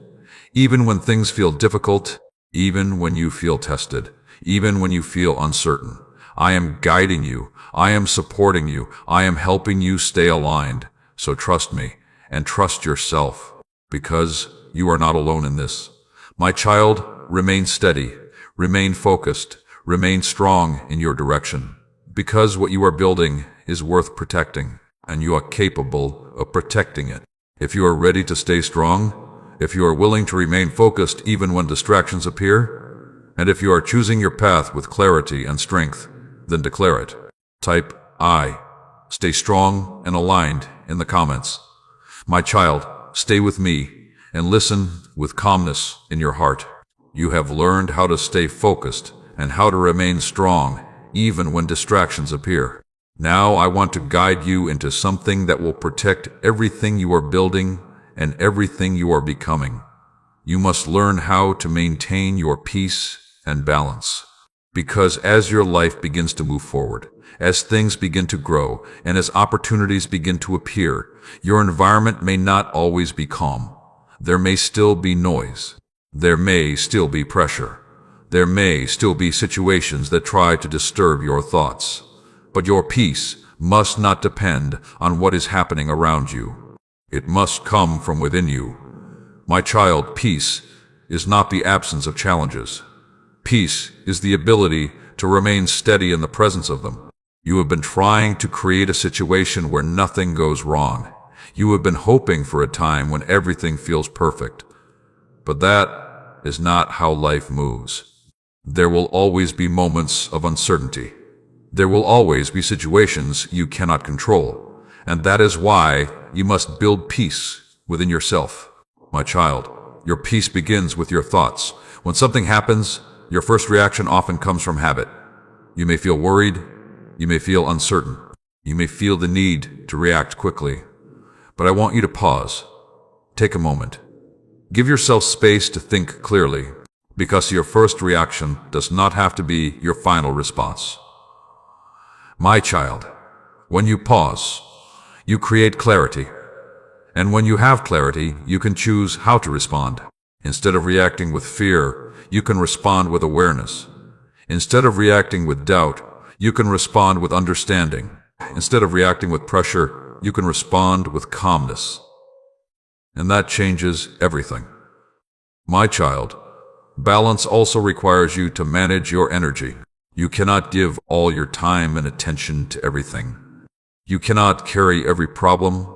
Even when things feel difficult, even when you feel tested, even when you feel uncertain, I am guiding you. I am supporting you. I am helping you stay aligned. So trust me and trust yourself, because you are not alone in this. My child, remain steady, remain focused, remain strong in your direction, because what you are building is worth protecting, and you are capable of protecting it. If you are ready to stay strong, if you are willing to remain focused even when distractions appear, and if you are choosing your path with clarity and strength, then declare it. Type, Stay strong and aligned in the comments. My child, stay with me and listen with calmness in your heart. You have learned how to stay focused and how to remain strong even when distractions appear. Now I want to guide you into something that will protect everything you are building and everything you are becoming. You must learn how to maintain your peace and balance. Because as your life begins to move forward, as things begin to grow, and as opportunities begin to appear, your environment may not always be calm. There may still be noise. There may still be pressure. There may still be situations that try to disturb your thoughts. But your peace must not depend on what is happening around you. It must come from within you. My child, peace is not the absence of challenges. Peace is the ability to remain steady in the presence of them. You have been trying to create a situation where nothing goes wrong. You have been hoping for a time when everything feels perfect. But that is not how life moves. There will always be moments of uncertainty. There will always be situations you cannot control. And that is why you must build peace within yourself. My child, your peace begins with your thoughts. When something happens, your first reaction often comes from habit. You may feel worried. You may feel uncertain. You may feel the need to react quickly. But I want you to pause. Take a moment. Give yourself space to think clearly, because your first reaction does not have to be your final response. My child, when you pause, you create clarity. And when you have clarity, you can choose how to respond. Instead of reacting with fear, you can respond with awareness. Instead of reacting with doubt, you can respond with understanding. Instead of reacting with pressure, you can respond with calmness. And that changes everything. My child, balance also requires you to manage your energy. You cannot give all your time and attention to everything. You cannot carry every problem.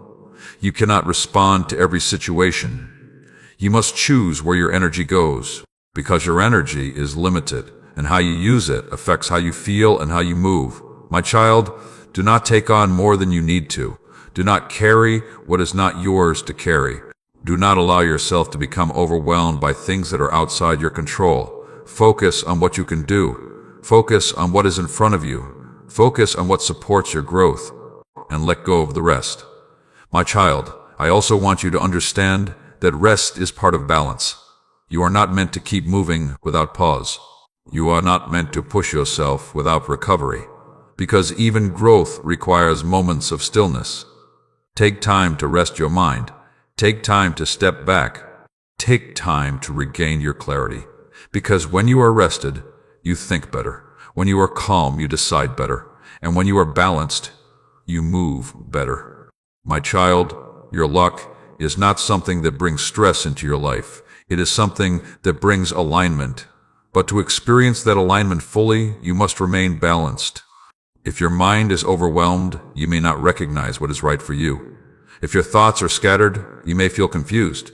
You cannot respond to every situation. You must choose where your energy goes, because your energy is limited, and how you use it affects how you feel and how you move. My child, do not take on more than you need to. Do not carry what is not yours to carry. Do not allow yourself to become overwhelmed by things that are outside your control. Focus on what you can do. Focus on what is in front of you. Focus on what supports your growth, and let go of the rest. My child, I also want you to understand that rest is part of balance. You are not meant to keep moving without pause. You are not meant to push yourself without recovery, because even growth requires moments of stillness. Take time to rest your mind. Take time to step back. Take time to regain your clarity, because when you are rested, you think better. When you are calm, you decide better. And when you are balanced, you move better. My child, your luck is not something that brings stress into your life. It is something that brings alignment. But to experience that alignment fully, you must remain balanced. If your mind is overwhelmed, you may not recognize what is right for you. If your thoughts are scattered, you may feel confused.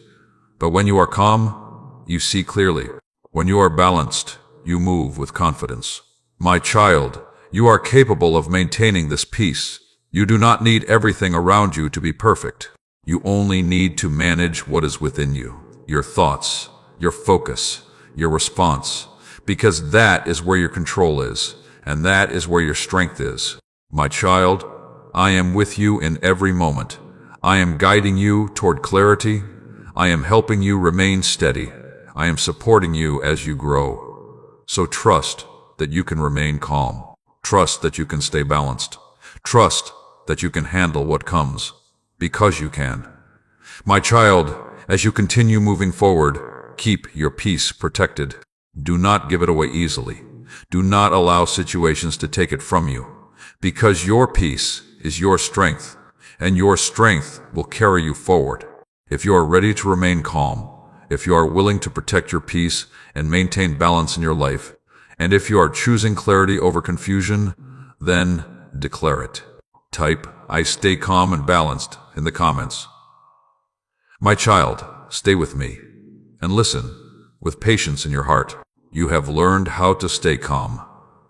But when you are calm, you see clearly. When you are balanced, you move with confidence. My child, you are capable of maintaining this peace. You do not need everything around you to be perfect. You only need to manage what is within you. Your thoughts, your focus, your response, because that is where your control is, and that is where your strength is. My child, I am with you in every moment. I am guiding you toward clarity. I am helping you remain steady. I am supporting you as you grow. So trust that you can remain calm. Trust that you can stay balanced. Trust that you can handle what comes, because you can. My child, as you continue moving forward, keep your peace protected. Do not give it away easily. Do not allow situations to take it from you, because your peace is your strength, and your strength will carry you forward. If you are ready to remain calm, if you are willing to protect your peace and maintain balance in your life, and if you are choosing clarity over confusion, then declare it. Type, "I stay calm and balanced" in the comments. My child, stay with me and listen with patience in your heart. You have learned how to stay calm,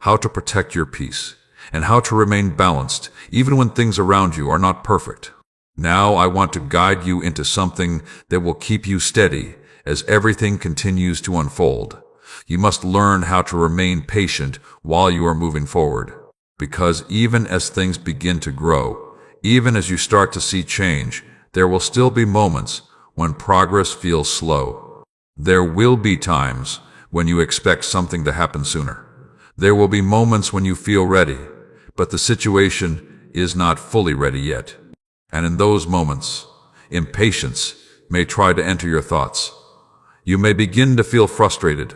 how to protect your peace, and how to remain balanced even when things around you are not perfect. Now I want to guide you into something that will keep you steady as everything continues to unfold. You must learn how to remain patient while you are moving forward, because even as things begin to grow, even as you start to see change, there will still be moments when progress feels slow. There will be times when you expect something to happen sooner. There will be moments when you feel ready, but the situation is not fully ready yet. And in those moments, impatience may try to enter your thoughts. You may begin to feel frustrated.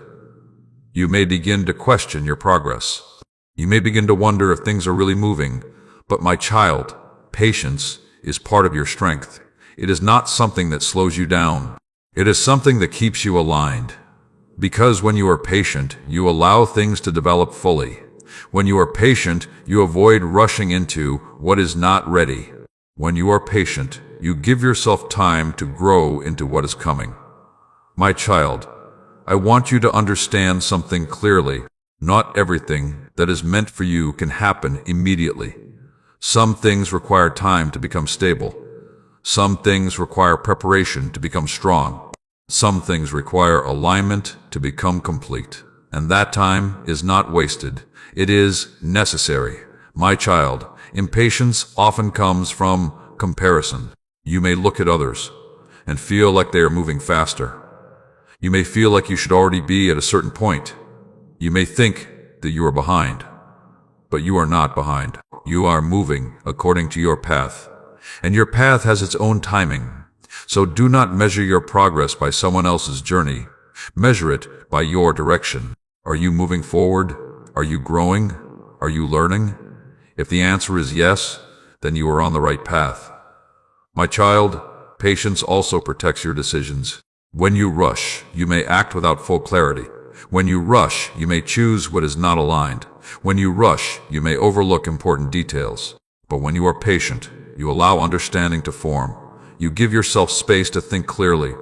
You may begin to question your progress. You may begin to wonder if things are really moving. But my child, patience is part of your strength. It is not something that slows you down. It is something that keeps you aligned. Because when you are patient, you allow things to develop fully. When you are patient, you avoid rushing into what is not ready. When you are patient, you give yourself time to grow into what is coming. My child, I want you to understand something clearly. Not everything that is meant for you can happen immediately. Some things require time to become stable. Some things require preparation to become strong. Some things require alignment to become complete. And that time is not wasted. It is necessary. My child, impatience often comes from comparison. You may look at others and feel like they are moving faster. You may feel like you should already be at a certain point. You may think that you are behind, but you are not behind. You are moving according to your path, and your path has its own timing. So do not measure your progress by someone else's journey. Measure it by your direction. Are you moving forward? Are you growing? Are you learning? If the answer is yes, then you are on the right path. My child, patience also protects your decisions. When you rush, you may act without full clarity. When you rush, you may choose what is not aligned. When you rush, you may overlook important details. But when you are patient, you allow understanding to form. You give yourself space to think clearly.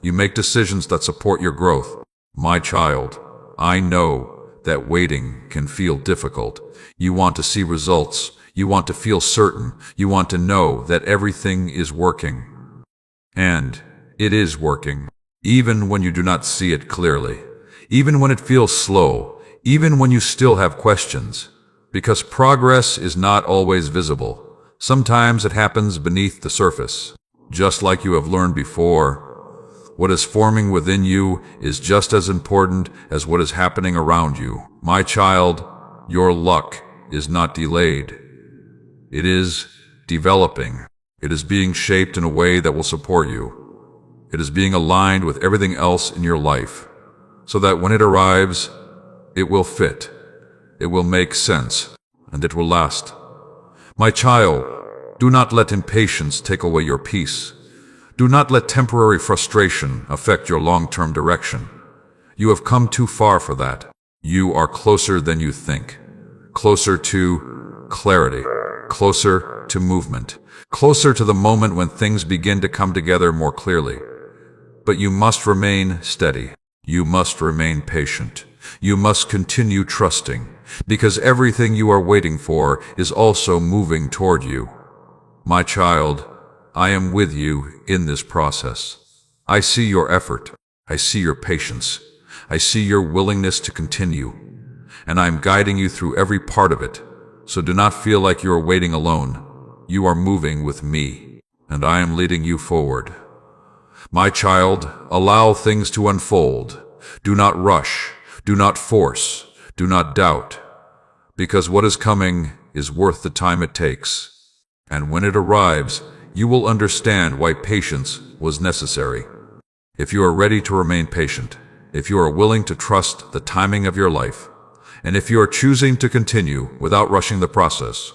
You make decisions that support your growth. My child, I know that waiting can feel difficult. You want to see results. You want to feel certain. You want to know that everything is working. And it is working. Even when you do not see it clearly. Even when it feels slow. Even when you still have questions. Because progress is not always visible. Sometimes it happens beneath the surface. Just like you have learned before, what is forming within you is just as important as what is happening around you. My child, your luck is not delayed. It is developing. It is being shaped in a way that will support you. It is being aligned with everything else in your life, so that when it arrives, it will fit, it will make sense, and it will last. My child, do not let impatience take away your peace. Do not let temporary frustration affect your long-term direction. You have come too far for that. You are closer than you think. Closer to clarity. Closer to movement. Closer to the moment when things begin to come together more clearly. But you must remain steady. You must remain patient. You must continue trusting, because everything you are waiting for is also moving toward you. My child, I am with you in this process. I see your effort. I see your patience. I see your willingness to continue. And I am guiding you through every part of it. So do not feel like you are waiting alone. You are moving with me, and I am leading you forward. My child, allow things to unfold. Do not rush. Do not force. Do not doubt. Because what is coming is worth the time it takes. And when it arrives, you will understand why patience was necessary. If you are ready to remain patient, if you are willing to trust the timing of your life, and if you are choosing to continue without rushing the process,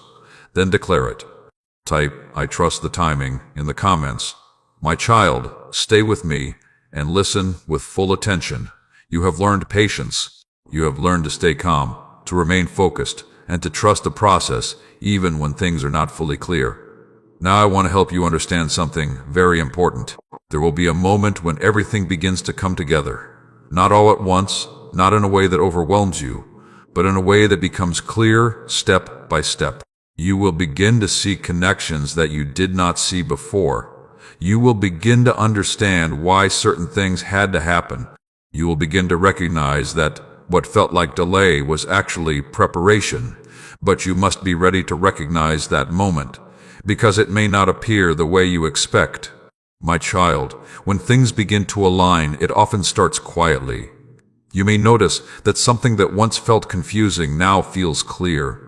then declare it. Type, "I trust the timing," in the comments. My child, stay with me and listen with full attention. You have learned patience. You have learned to stay calm, to remain focused, and to trust the process even when things are not fully clear. Now I want to help you understand something very important. There will be a moment when everything begins to come together. Not all at once, not in a way that overwhelms you, but in a way that becomes clear step step by step. You will begin to see connections that you did not see before. You will begin to understand why certain things had to happen. You will begin to recognize that what felt like delay was actually preparation, but you must be ready to recognize that moment, because it may not appear the way you expect. My child, when things begin to align, it often starts quietly. You may notice that something that once felt confusing now feels clear.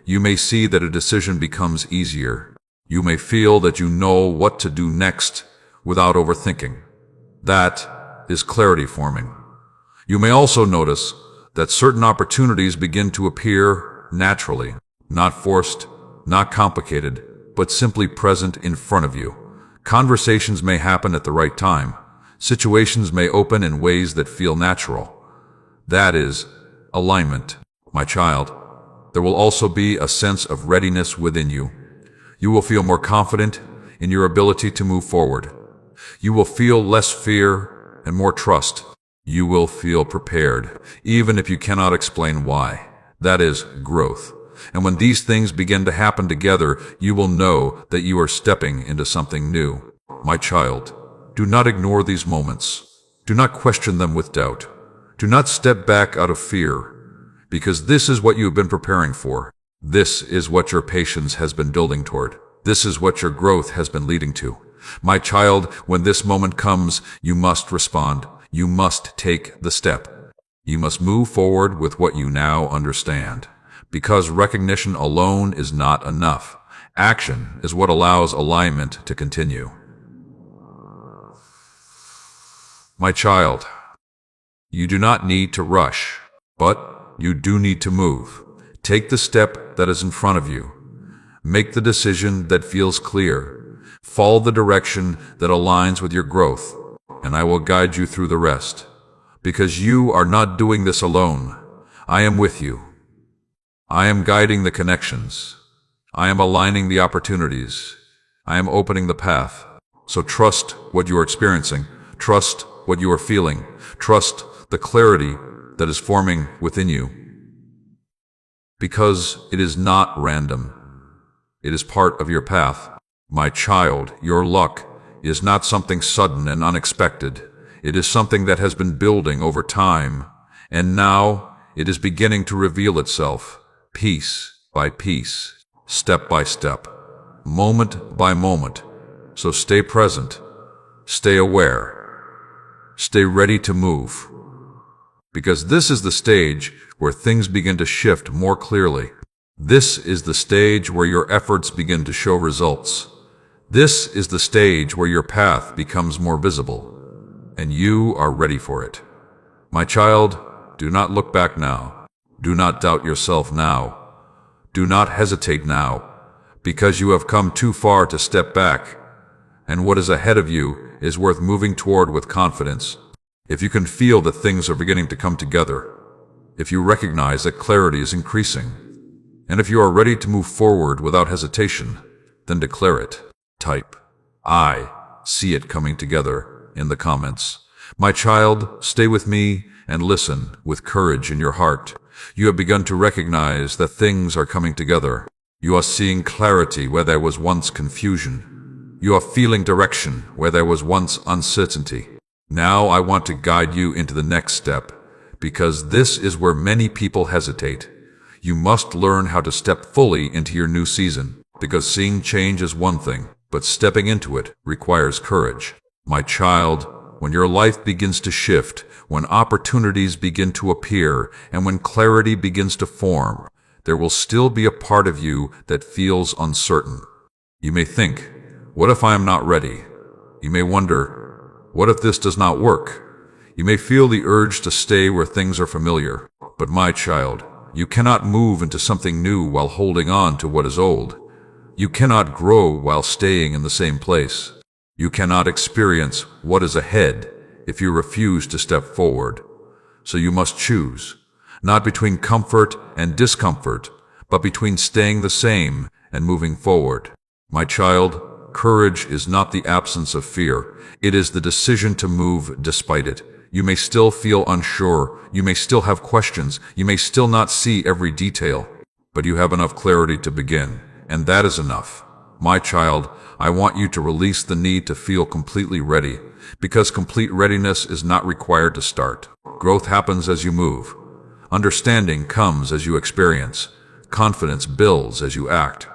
You may see that a decision becomes easier. You may feel that you know what to do next without overthinking. That is clarity forming. You may also notice that certain opportunities begin to appear naturally, not forced, not complicated, but simply present in front of you. Conversations may happen at the right time. Situations may open in ways that feel natural. That is alignment, my child. There will also be a sense of readiness within you. You will feel more confident in your ability to move forward. You will feel less fear and more trust. You will feel prepared, even if you cannot explain why. That is growth. And when these things begin to happen together, you will know that you are stepping into something new. My child, do not ignore these moments. Do not question them with doubt. Do not step back out of fear, because this is what you have been preparing for. This is what your patience has been building toward. This is what your growth has been leading to. My child, when this moment comes, you must respond. You must take the step. You must move forward with what you now understand. Because recognition alone is not enough. Action is what allows alignment to continue. My child, you do not need to rush, but you do need to move. Take the step that is in front of you. Make the decision that feels clear. Follow the direction that aligns with your growth, and I will guide you through the rest. Because you are not doing this alone. I am with you. I am guiding the connections. I am aligning the opportunities. I am opening the path. So trust what you are experiencing. Trust what you are feeling. Trust the clarity that is forming within you. Because it is not random. It is part of your path. My child, your luck is not something sudden and unexpected. It is something that has been building over time, and now it is beginning to reveal itself, piece by piece, step by step, moment by moment. So stay present, stay aware, stay ready to move. Because this is the stage where things begin to shift more clearly. This is the stage where your efforts begin to show results. This is the stage where your path becomes more visible, and you are ready for it. My child, do not look back now. Do not doubt yourself now. Do not hesitate now, because you have come too far to step back, and what is ahead of you is worth moving toward with confidence. If you can feel that things are beginning to come together, if you recognize that clarity is increasing, and if you are ready to move forward without hesitation, then declare it. Type, "I see it coming together," in the comments. My child, stay with me and listen with courage in your heart. You have begun to recognize that things are coming together. You are seeing clarity where there was once confusion. You are feeling direction where there was once uncertainty. Now I want to guide you into the next step, because this is where many people hesitate. You must learn how to step fully into your new season, because seeing change is one thing, but stepping into it requires courage. My child, when your life begins to shift, when opportunities begin to appear, and when clarity begins to form, there will still be a part of you that feels uncertain. You may think, what if I am not ready? You may wonder, what if this does not work? You may feel the urge to stay where things are familiar. But my child, you cannot move into something new while holding on to what is old. You cannot grow while staying in the same place. You cannot experience what is ahead if you refuse to step forward. So you must choose, not between comfort and discomfort, but between staying the same and moving forward. My child, courage is not the absence of fear. It is the decision to move despite it. You may still feel unsure. You may still have questions. You may still not see every detail. but you have enough clarity to begin, and that is enough. My child, I want you to release the need to feel completely ready, because complete readiness is not required to start. Growth happens as you move. Understanding comes as you experience. Confidence builds as you act.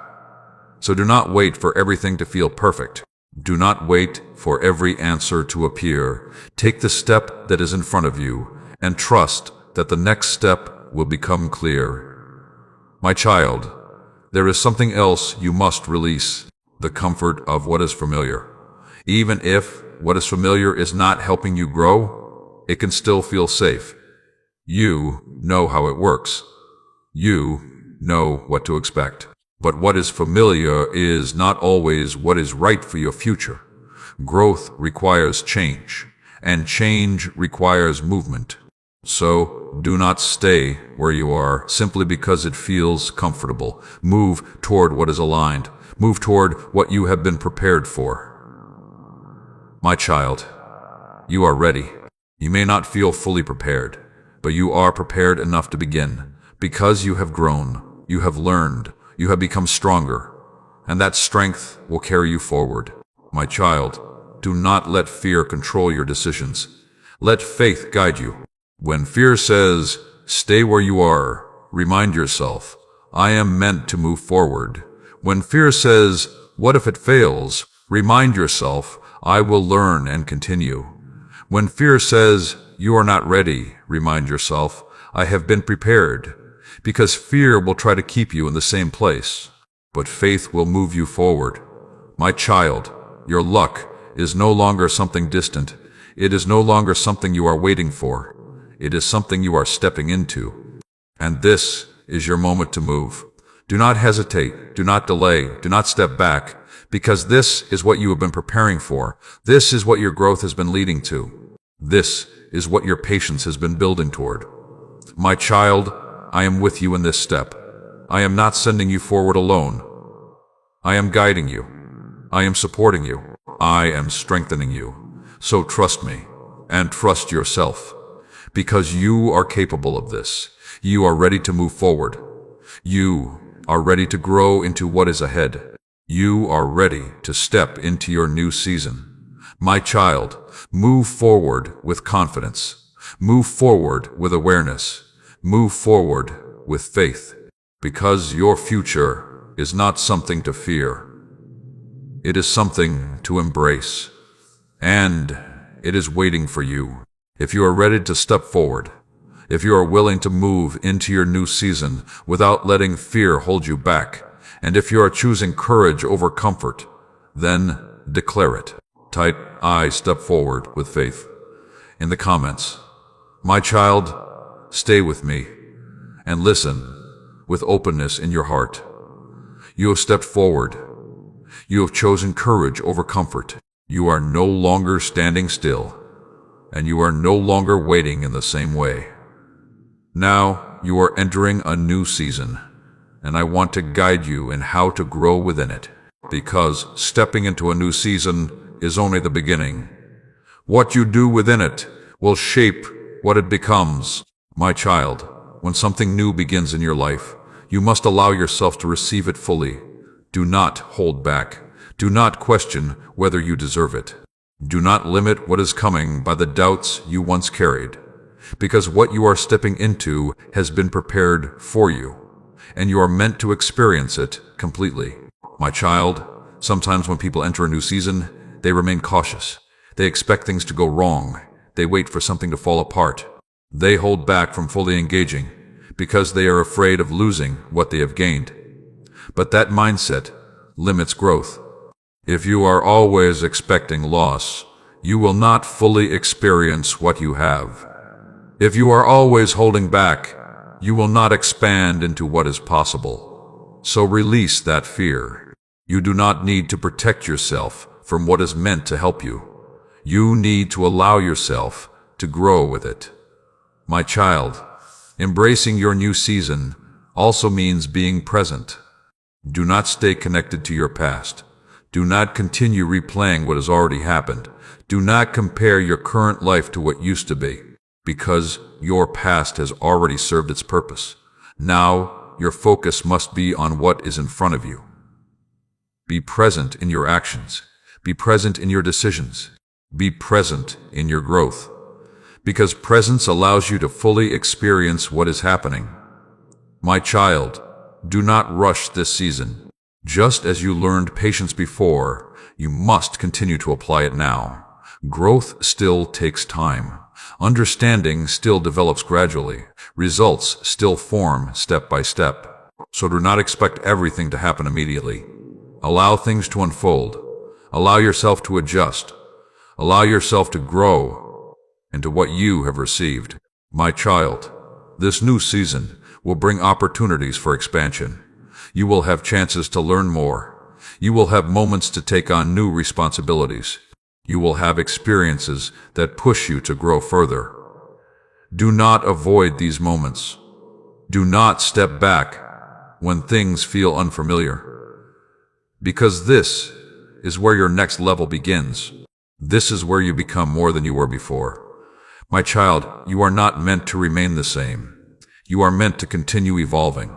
So do not wait for everything to feel perfect. Do not wait for every answer to appear. Take the step that is in front of you and trust that the next step will become clear. My child, there is something else you must release, the comfort of what is familiar. Even if what is familiar is not helping you grow, it can still feel safe. You know how it works. You know what to expect. But what is familiar is not always what is right for your future. Growth requires change, and change requires movement. So do not stay where you are simply because it feels comfortable. Move toward what is aligned. Move toward what you have been prepared for. My child, you are ready. You may not feel fully prepared, but you are prepared enough to begin. Because you have grown, you have learned, you have become stronger, and that strength will carry you forward. My child, do not let fear control your decisions. Let faith guide you. When fear says, stay where you are, remind yourself, I am meant to move forward. When fear says, what if it fails? Remind yourself, I will learn and continue. When fear says, you are not ready, remind yourself, I have been prepared. Because fear will try to keep you in the same place, but faith will move you forward. My child, your luck is no longer something distant. It is no longer something you are waiting for. It is something you are stepping into. And this is your moment to move. Do not hesitate. Do not delay. Do not step back, because this is what you have been preparing for. This is what your growth has been leading to. This is what your patience has been building toward. My child, I am with you in this step. I am not sending you forward alone. I am guiding you. I am supporting you. I am strengthening you. So trust me, and trust yourself, because you are capable of this. You are ready to move forward. You are ready to grow into what is ahead. You are ready to step into your new season. My child, move forward with confidence. Move forward with awareness. Move forward with faith, because your future is not something to fear. It is something to embrace, and it is waiting for you. If you are ready to step forward, if you are willing to move into your new season without letting fear hold you back, and if you are choosing courage over comfort, then declare it. Type, I step forward with faith in the comments. My child, stay with me and listen with openness in your heart. You have stepped forward. You have chosen courage over comfort. You are no longer standing still, and you are no longer waiting in the same way. Now you are entering a new season, and I want to guide you in how to grow within it, because stepping into a new season is only the beginning. What you do within it will shape what it becomes. My child, when something new begins in your life, you must allow yourself to receive it fully. Do not hold back. Do not question whether you deserve it. Do not limit what is coming by the doubts you once carried, because what you are stepping into has been prepared for you, and you are meant to experience it completely. My child, sometimes when people enter a new season, they remain cautious. They expect things to go wrong. They wait for something to fall apart. They hold back from fully engaging because they are afraid of losing what they have gained. But that mindset limits growth. If you are always expecting loss, you will not fully experience what you have. If you are always holding back, you will not expand into what is possible. So release that fear. You do not need to protect yourself from what is meant to help you. You need to allow yourself to grow with it. My child, embracing your new season also means being present. Do not stay connected to your past. Do not continue replaying what has already happened. Do not compare your current life to what used to be, because your past has already served its purpose. Now your focus must be on what is in front of you. Be present in your actions. Be present in your decisions. Be present in your growth. Because presence allows you to fully experience what is happening. My child, do not rush this season. Just as you learned patience before, you must continue to apply it now. Growth still takes time. Understanding still develops gradually. Results still form step by step. So do not expect everything to happen immediately. Allow things to unfold. Allow yourself to adjust. Allow yourself to grow into what you have received. My child, this new season will bring opportunities for expansion. You will have chances to learn more. You will have moments to take on new responsibilities. You will have experiences that push you to grow further. Do not avoid these moments. Do not step back when things feel unfamiliar. Because this is where your next level begins. This is where you become more than you were before. My child, you are not meant to remain the same. You are meant to continue evolving.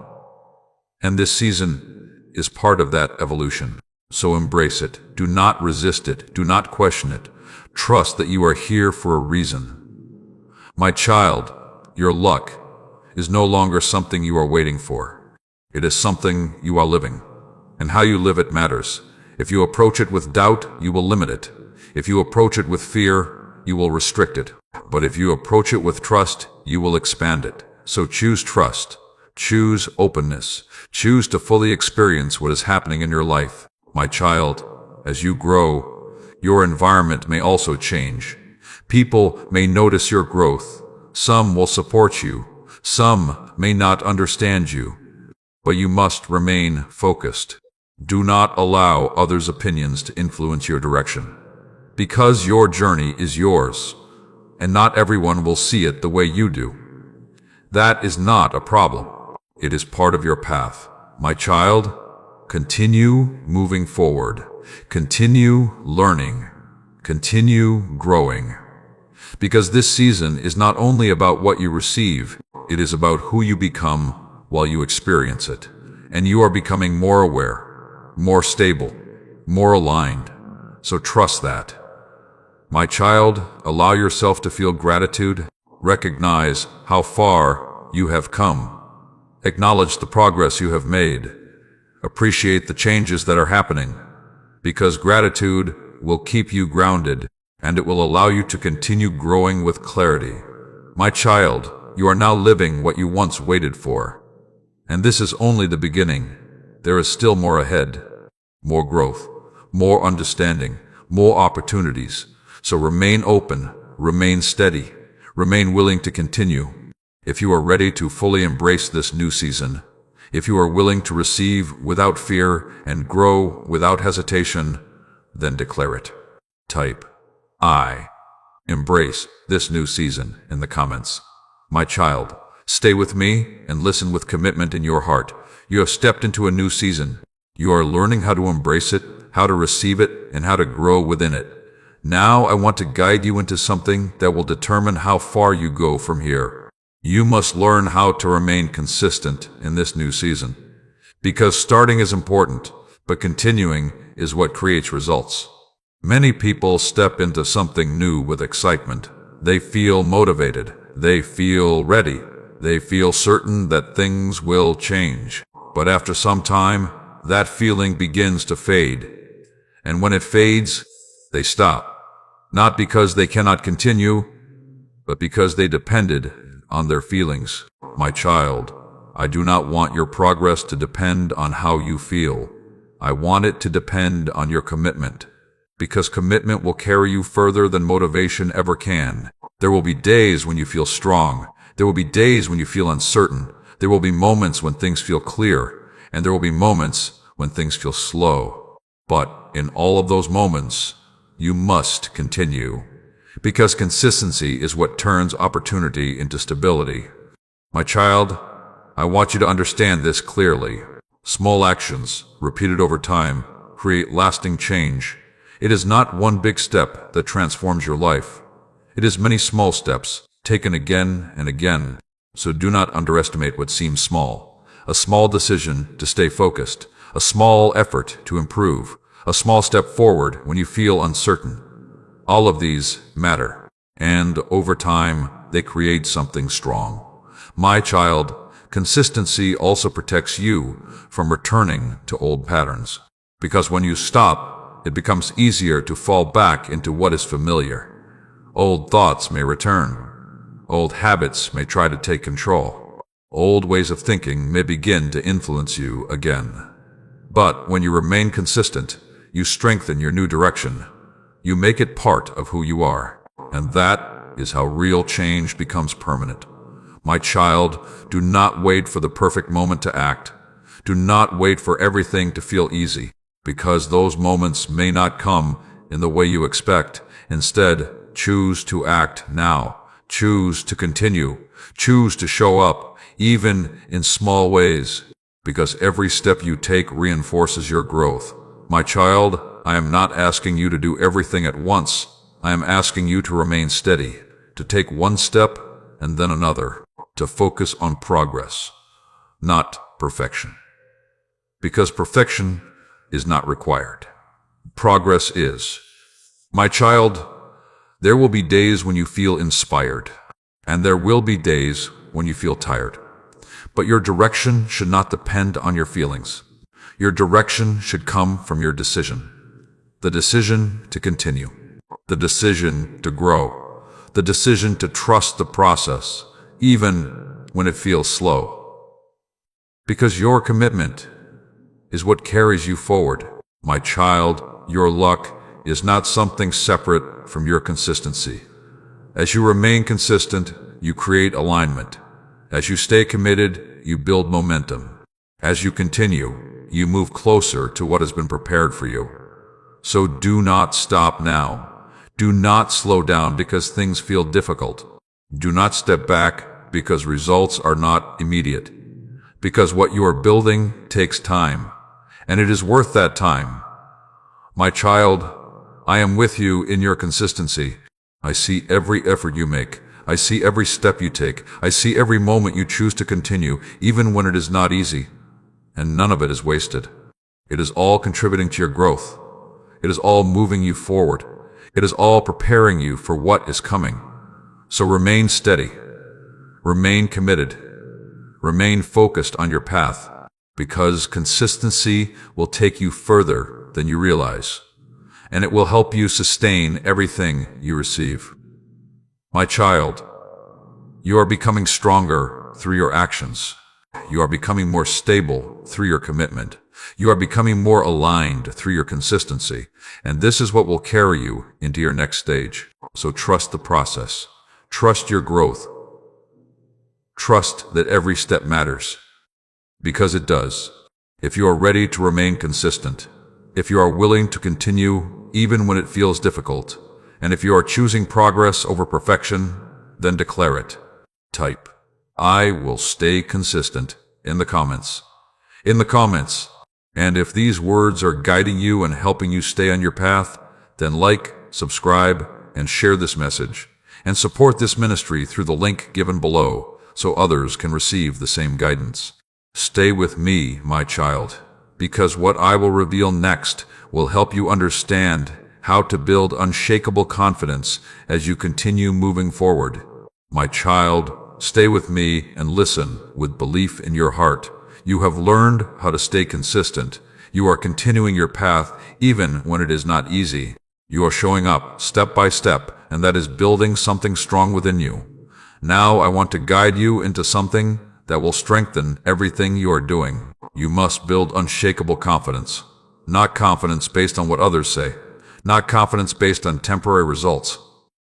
And this season is part of that evolution. So embrace it. Do not resist it. Do not question it. Trust that you are here for a reason. My child, your luck is no longer something you are waiting for. It is something you are living. And how you live it matters. If you approach it with doubt, you will limit it. If you approach it with fear, you will restrict it. But if you approach it with trust, you will expand it. So choose trust. Choose openness. Choose to fully experience what is happening in your life. My child, as you grow, your environment may also change. People may notice your growth. Some will support you. Some may not understand you. But you must remain focused. Do not allow others' opinions to influence your direction. Because your journey is yours, and not everyone will see it the way you do. That is not a problem. It is part of your path. My child, continue moving forward. Continue learning. Continue growing. Because this season is not only about what you receive, it is about who you become while you experience it. And you are becoming more aware, more stable, more aligned. So trust that. My child, allow yourself to feel gratitude. Recognize how far you have come. Acknowledge the progress you have made. Appreciate the changes that are happening. Because gratitude will keep you grounded, and it will allow you to continue growing with clarity. My child, you are now living what you once waited for. And this is only the beginning. There is still more ahead. More growth, more understanding, more opportunities. So remain open, remain steady, remain willing to continue. If you are ready to fully embrace this new season, if you are willing to receive without fear and grow without hesitation, then declare it. Type, I embrace this new season in the comments. My child, stay with me and listen with commitment in your heart. You have stepped into a new season. You are learning how to embrace it, how to receive it, and how to grow within it. Now I want to guide you into something that will determine how far you go from here. You must learn how to remain consistent in this new season. Because starting is important, but continuing is what creates results. Many people step into something new with excitement. They feel motivated. They feel ready. They feel certain that things will change. But after some time, that feeling begins to fade. And when it fades, they stop. Not because they cannot continue, but because they depended on their feelings. My child, I do not want your progress to depend on how you feel. I want it to depend on your commitment. Because commitment will carry you further than motivation ever can. There will be days when you feel strong. There will be days when you feel uncertain. There will be moments when things feel clear. And there will be moments when things feel slow. But in all of those moments, you must continue. Because consistency is what turns opportunity into stability. My child, I want you to understand this clearly. Small actions, repeated over time, create lasting change. It is not one big step that transforms your life. It is many small steps, taken again and again. So do not underestimate what seems small. a small decision to stay focused, a small effort to improve, a small step forward when you feel uncertain. All of these matter, and over time, they create something strong. My child, consistency also protects you from returning to old patterns. Because when you stop, it becomes easier to fall back into what is familiar. Old thoughts may return. Old habits may try to take control. Old ways of thinking may begin to influence you again. But when you remain consistent, you strengthen your new direction. You make it part of who you are. And that is how real change becomes permanent. My child, do not wait for the perfect moment to act. Do not wait for everything to feel easy, because those moments may not come in the way you expect. Instead, choose to act now. Choose to continue. Choose to show up, even in small ways, because every step you take reinforces your growth. My child, I am not asking you to do everything at once. I am asking you to remain steady, to take one step and then another, to focus on progress, not perfection. Because perfection is not required. Progress is. My child, there will be days when you feel inspired, and there will be days when you feel tired. But your direction should not depend on your feelings. Your direction should come from your decision. The decision to continue. The decision to grow. The decision to trust the process, even when it feels slow. Because your commitment is what carries you forward. My child, your luck is not something separate from your consistency. As you remain consistent, you create alignment. As you stay committed, you build momentum. As you continue, you move closer to what has been prepared for you. So do not stop now. Do not slow down because things feel difficult. Do not step back because results are not immediate. Because what you are building takes time, and it is worth that time. My child, I am with you in your consistency. I see every effort you make. I see every step you take. I see every moment you choose to continue, even when it is not easy. And none of it is wasted. It is all contributing to your growth. It is all moving you forward. It is all preparing you for what is coming. So remain steady. Remain committed. Remain focused on your path, because consistency will take you further than you realize, and it will help you sustain everything you receive. My child, you are becoming stronger through your actions. You are becoming more stable through your commitment. You are becoming more aligned through your consistency, and this is what will carry you into your next stage. So trust the process. Trust your growth. Trust that every step matters, because it does. If you are ready to remain consistent, if you are willing to continue even when it feels difficult, and if you are choosing progress over perfection, then declare it. Type, "I will stay consistent" in the comments. In the comments. And if these words are guiding you and helping you stay on your path, then like, subscribe, and share this message, and support this ministry through the link given below so others can receive the same guidance. Stay with me, my child, because what I will reveal next will help you understand how to build unshakable confidence as you continue moving forward. My child, stay with me and listen with belief in your heart. You have learned how to stay consistent. You are continuing your path even when it is not easy. You are showing up step by step, and that is building something strong within you. Now I want to guide you into something that will strengthen everything you are doing. You must build unshakable confidence. Not confidence based on what others say. Not confidence based on temporary results,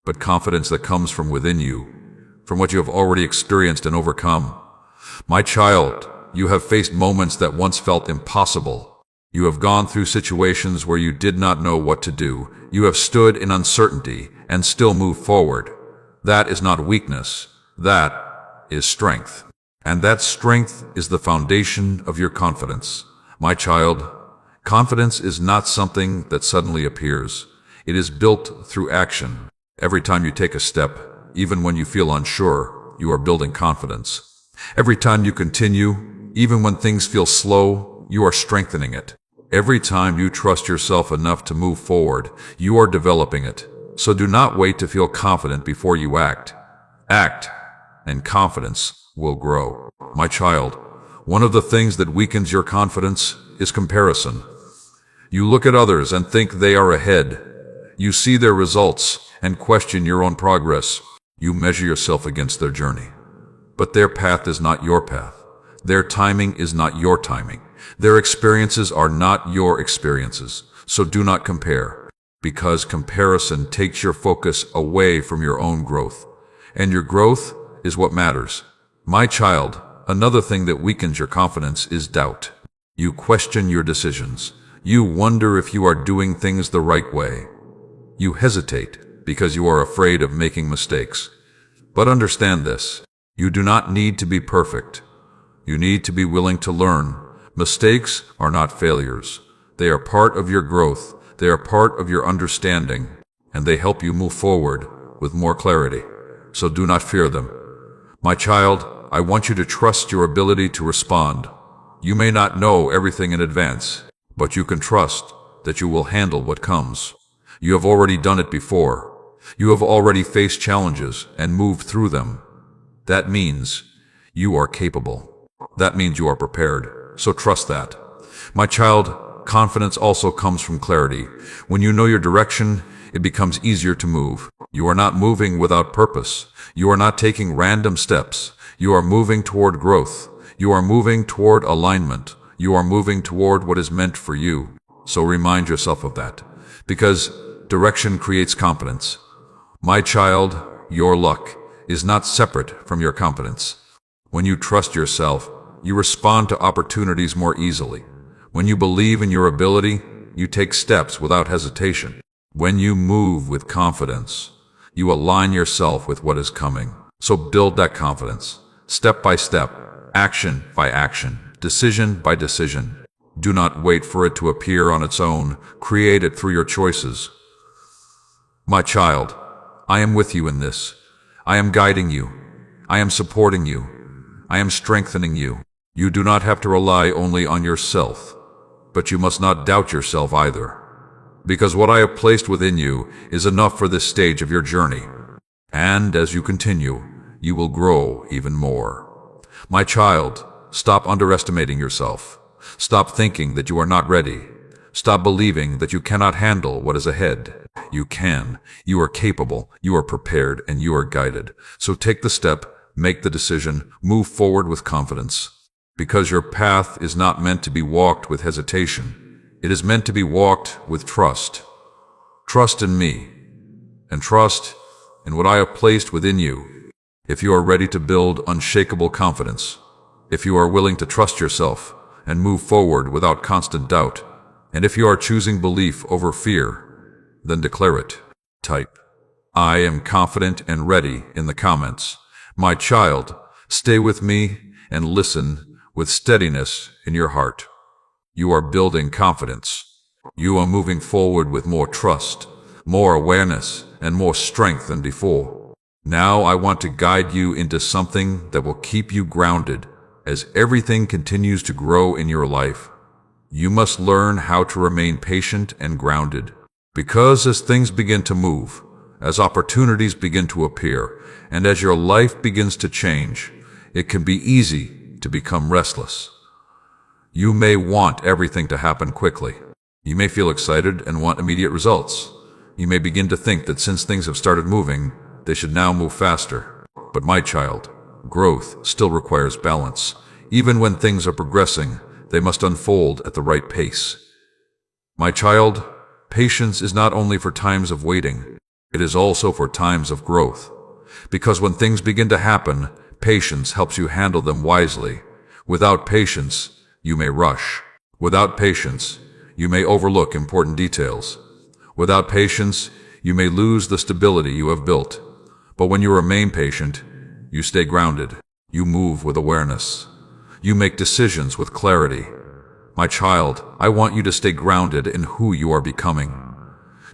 but confidence that comes from within you, from what you have already experienced and overcome. My child, you have faced moments that once felt impossible. You have gone through situations where you did not know what to do. You have stood in uncertainty and still moved forward. That is not weakness. That is strength. And that strength is the foundation of your confidence. My child, confidence is not something that suddenly appears. It is built through action. Every time you take a step, even when you feel unsure, you are building confidence. Every time you continue, Even when things feel slow, you are strengthening it. Every time you trust yourself enough to move forward, you are developing it. So do not wait to feel confident before you act. Act, and confidence will grow. My child, one of the things that weakens your confidence is comparison. You look at others and think they are ahead. You see their results and question your own progress. You measure yourself against their journey. But their path is not your path. Their timing is not your timing. Their experiences are not your experiences. So do not compare, because comparison takes your focus away from your own growth. And your growth is what matters. My child, another thing that weakens your confidence is doubt. You question your decisions. You wonder if you are doing things the right way. You hesitate because you are afraid of making mistakes. But understand this. You do not need to be perfect. You need to be willing to learn. Mistakes are not failures. They are part of your growth. They are part of your understanding, and they help you move forward with more clarity. So do not fear them. My child, I want you to trust your ability to respond. You may not know everything in advance, but you can trust that you will handle what comes. You have already done it before. You have already faced challenges and moved through them. That means you are capable. That means you are prepared. So trust that. My child, confidence also comes from clarity. When you know your direction, it becomes easier to move. You are not moving without purpose. You are not taking random steps. You are moving toward growth. You are moving toward alignment. You are moving toward what is meant for you. So remind yourself of that, because direction creates confidence. My child, your luck is not separate from your confidence. When you trust yourself, you respond to opportunities more easily. When you believe in your ability, you take steps without hesitation. When you move with confidence, you align yourself with what is coming. So build that confidence, step by step, action by action, decision by decision. Do not wait for it to appear on its own. Create it through your choices. My child, I am with you in this. I am guiding you. I am supporting you. I am strengthening you. You do not have to rely only on yourself, but you must not doubt yourself either, because what I have placed within you is enough for this stage of your journey. And as you continue, you will grow even more. My child, stop underestimating yourself. Stop thinking that you are not ready. Stop believing that you cannot handle what is ahead. You can. You are capable. You are prepared, and you are guided. So take the step, make the decision, move forward with confidence. Because your path is not meant to be walked with hesitation. It is meant to be walked with trust. Trust in me, and trust in what I have placed within you. If you are ready to build unshakable confidence, if you are willing to trust yourself and move forward without constant doubt, and if you are choosing belief over fear, then declare it. Type, "I am confident and ready" in the comments. My child, stay with me and listen with steadiness in your heart. You are building confidence. You are moving forward with more trust, more awareness, and more strength than before. Now I want to guide you into something that will keep you grounded as everything continues to grow in your life. You must learn how to remain patient and grounded, because as things begin to move, as opportunities begin to appear, and as your life begins to change, it can be easy to become restless. You may want everything to happen quickly. You may feel excited and want immediate results. You may begin to think that since things have started moving, they should now move faster. But my child, growth still requires balance. Even when things are progressing, they must unfold at the right pace. My child, patience is not only for times of waiting, it is also for times of growth. Because when things begin to happen, patience helps you handle them wisely. Without patience, you may rush. Without patience, you may overlook important details. Without patience, you may lose the stability you have built. But when you remain patient, you stay grounded. You move with awareness. You make decisions with clarity. My child, I want you to stay grounded in who you are becoming.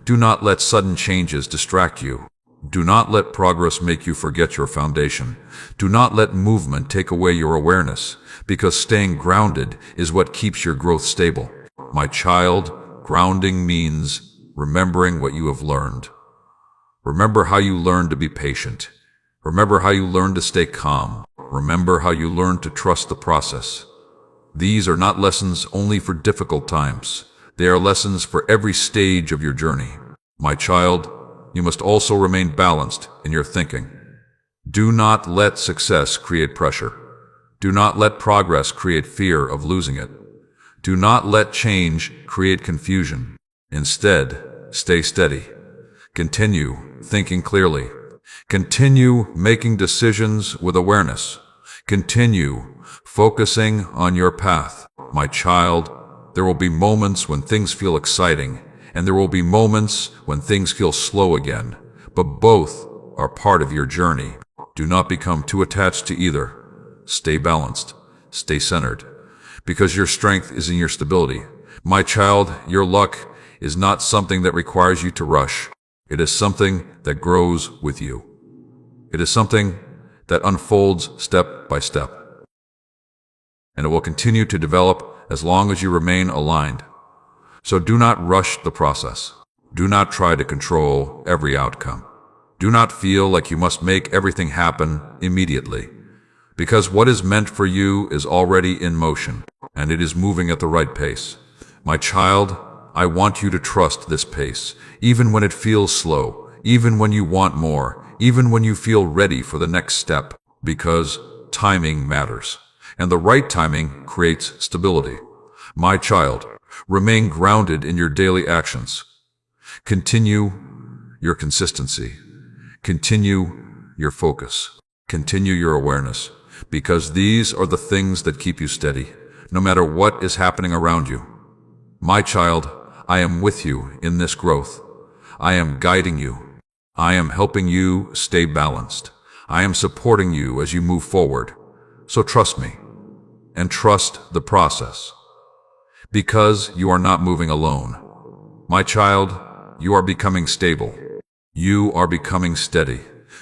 Do not let sudden changes distract you. Do not let progress make you forget your foundation. Do not let movement take away your awareness, because staying grounded is what keeps your growth stable. My child, grounding means remembering what you have learned. Remember how you learned to be patient. Remember how you learned to stay calm. Remember how you learned to trust the process. These are not lessons only for difficult times. They are lessons for every stage of your journey. My child, you must also remain balanced in your thinking. Do not let success create pressure. Do not let progress create fear of losing it. Do not let change create confusion. Instead, stay steady. Continue thinking clearly. Continue making decisions with awareness. Continue focusing on your path. My child, there will be moments when things feel exciting, and there will be moments when things feel slow again, but both are part of your journey. Do not become too attached to either. Stay balanced. Stay centered. Because your strength is in your stability. My child, your luck is not something that requires you to rush. It is something that grows with you. It is something that unfolds step by step. And it will continue to develop as long as you remain aligned. So do not rush the process. Do not try to control every outcome. Do not feel like you must make everything happen immediately. Because what is meant for you is already in motion, and it is moving at the right pace. My child, I want you to trust this pace, even when it feels slow, even when you want more, even when you feel ready for the next step, because timing matters, and the right timing creates stability. My child, remain grounded in your daily actions. Continue your consistency. Continue your focus. Continue your awareness, because these are the things that keep you steady, no matter what is happening around you. My child, I am with you in this growth. I am guiding you. I am helping you stay balanced. I am supporting you as you move forward. So trust me, and trust the process. Because you are not moving alone. My child, you are becoming stable. You are becoming steady.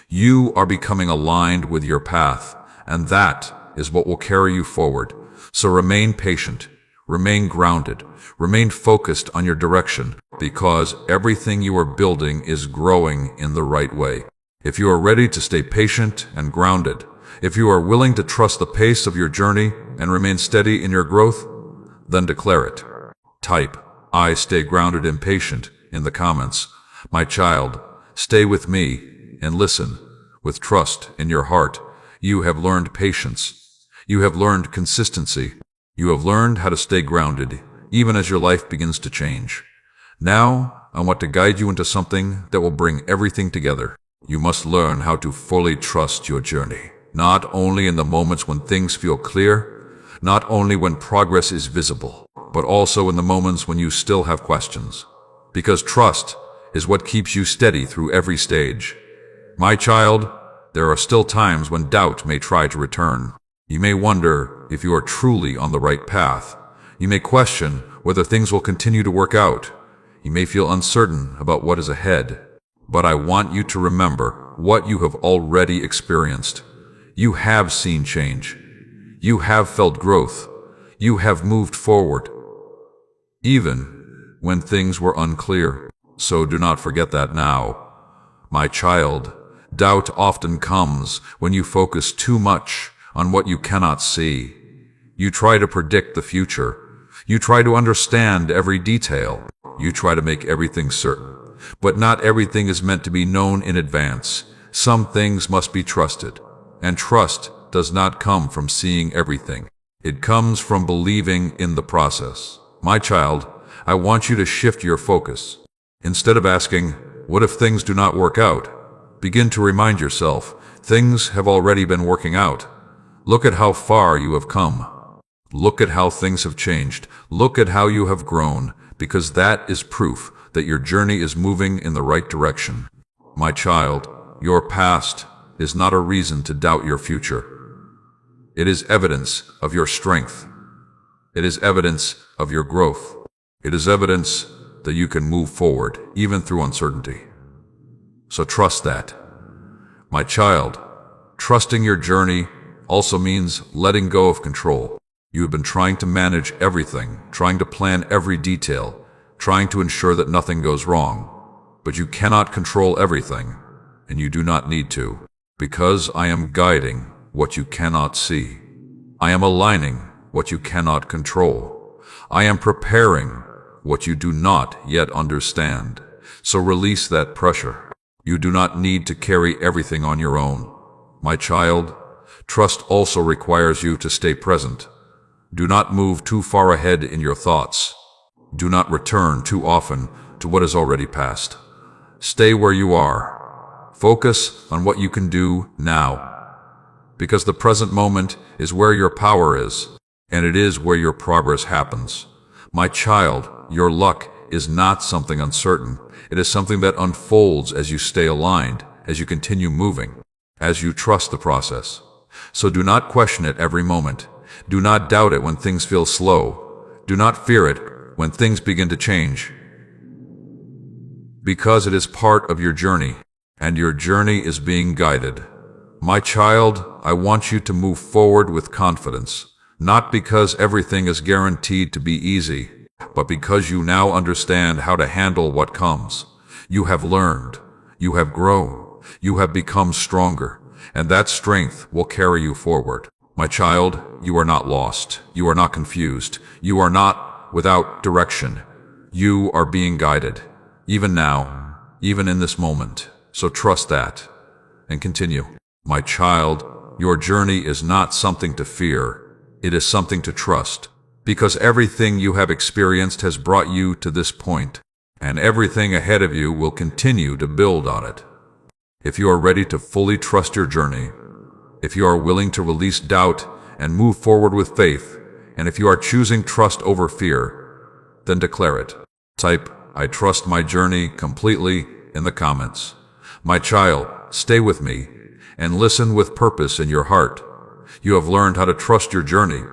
You are becoming aligned with your path, and that is what will carry you forward. So remain patient, remain grounded, remain focused on your direction, because everything you are building is growing in the right way. If you are ready to stay patient and grounded, if you are willing to trust the pace of your journey and remain steady in your growth, then declare it. Type, "I stay grounded and patient" in the comments. My child, stay with me and listen with trust in your heart. You have learned patience. You have learned consistency. You have learned how to stay grounded, even as your life begins to change. Now, I want to guide you into something that will bring everything together. You must learn how to fully trust your journey, not only in the moments when things feel clear, not only when progress is visible, but also in the moments when you still have questions. Because trust is what keeps you steady through every stage. My child, there are still times when doubt may try to return. You may wonder if you are truly on the right path. You may question whether things will continue to work out. You may feel uncertain about what is ahead. But I want you to remember what you have already experienced. You have seen change. You have felt growth. You have moved forward, even when things were unclear. So do not forget that now. My child, doubt often comes when you focus too much on what you cannot see. You try to predict the future. You try to understand every detail. You try to make everything certain. But not everything is meant to be known in advance. Some things must be trusted. And trust does not come from seeing everything. It comes from believing in the process. My child, I want you to shift your focus. Instead of asking, "What if things do not work out?" begin to remind yourself, things have already been working out. Look at how far you have come. Look at how things have changed. Look at how you have grown, because that is proof that your journey is moving in the right direction. My child, your past is not a reason to doubt your future. It is evidence of your strength. It is evidence of your growth. It is evidence that you can move forward, even through uncertainty. So trust that. My child, trusting your journey also means letting go of control. You have been trying to manage everything, trying to plan every detail, trying to ensure that nothing goes wrong. But you cannot control everything, and you do not need to, because I am guiding what you cannot see. I am aligning what you cannot control. I am preparing what you do not yet understand. So release that pressure. You do not need to carry everything on your own. My child, trust also requires you to stay present. Do not move too far ahead in your thoughts. Do not return too often to what has already passed. Stay where you are. Focus on what you can do now. Because the present moment is where your power is, and it is where your progress happens. My child, your luck is not something uncertain. It is something that unfolds as you stay aligned, as you continue moving, as you trust the process. So do not question it every moment. Do not doubt it when things feel slow. Do not fear it when things begin to change. Because it is part of your journey, and your journey is being guided. My child, I want you to move forward with confidence, not because everything is guaranteed to be easy, but because you now understand how to handle what comes. You have learned, you have grown, you have become stronger, and that strength will carry you forward. My child, you are not lost, you are not confused, you are not without direction. You are being guided, even now, even in this moment. So trust that, and continue. My child, your journey is not something to fear, it is something to trust. Because everything you have experienced has brought you to this point, and everything ahead of you will continue to build on it. If you are ready to fully trust your journey, if you are willing to release doubt and move forward with faith, and if you are choosing trust over fear, then declare it. Type, "I trust my journey completely" in the comments. My child, stay with me and listen with purpose in your heart. You have learned how to trust your journey.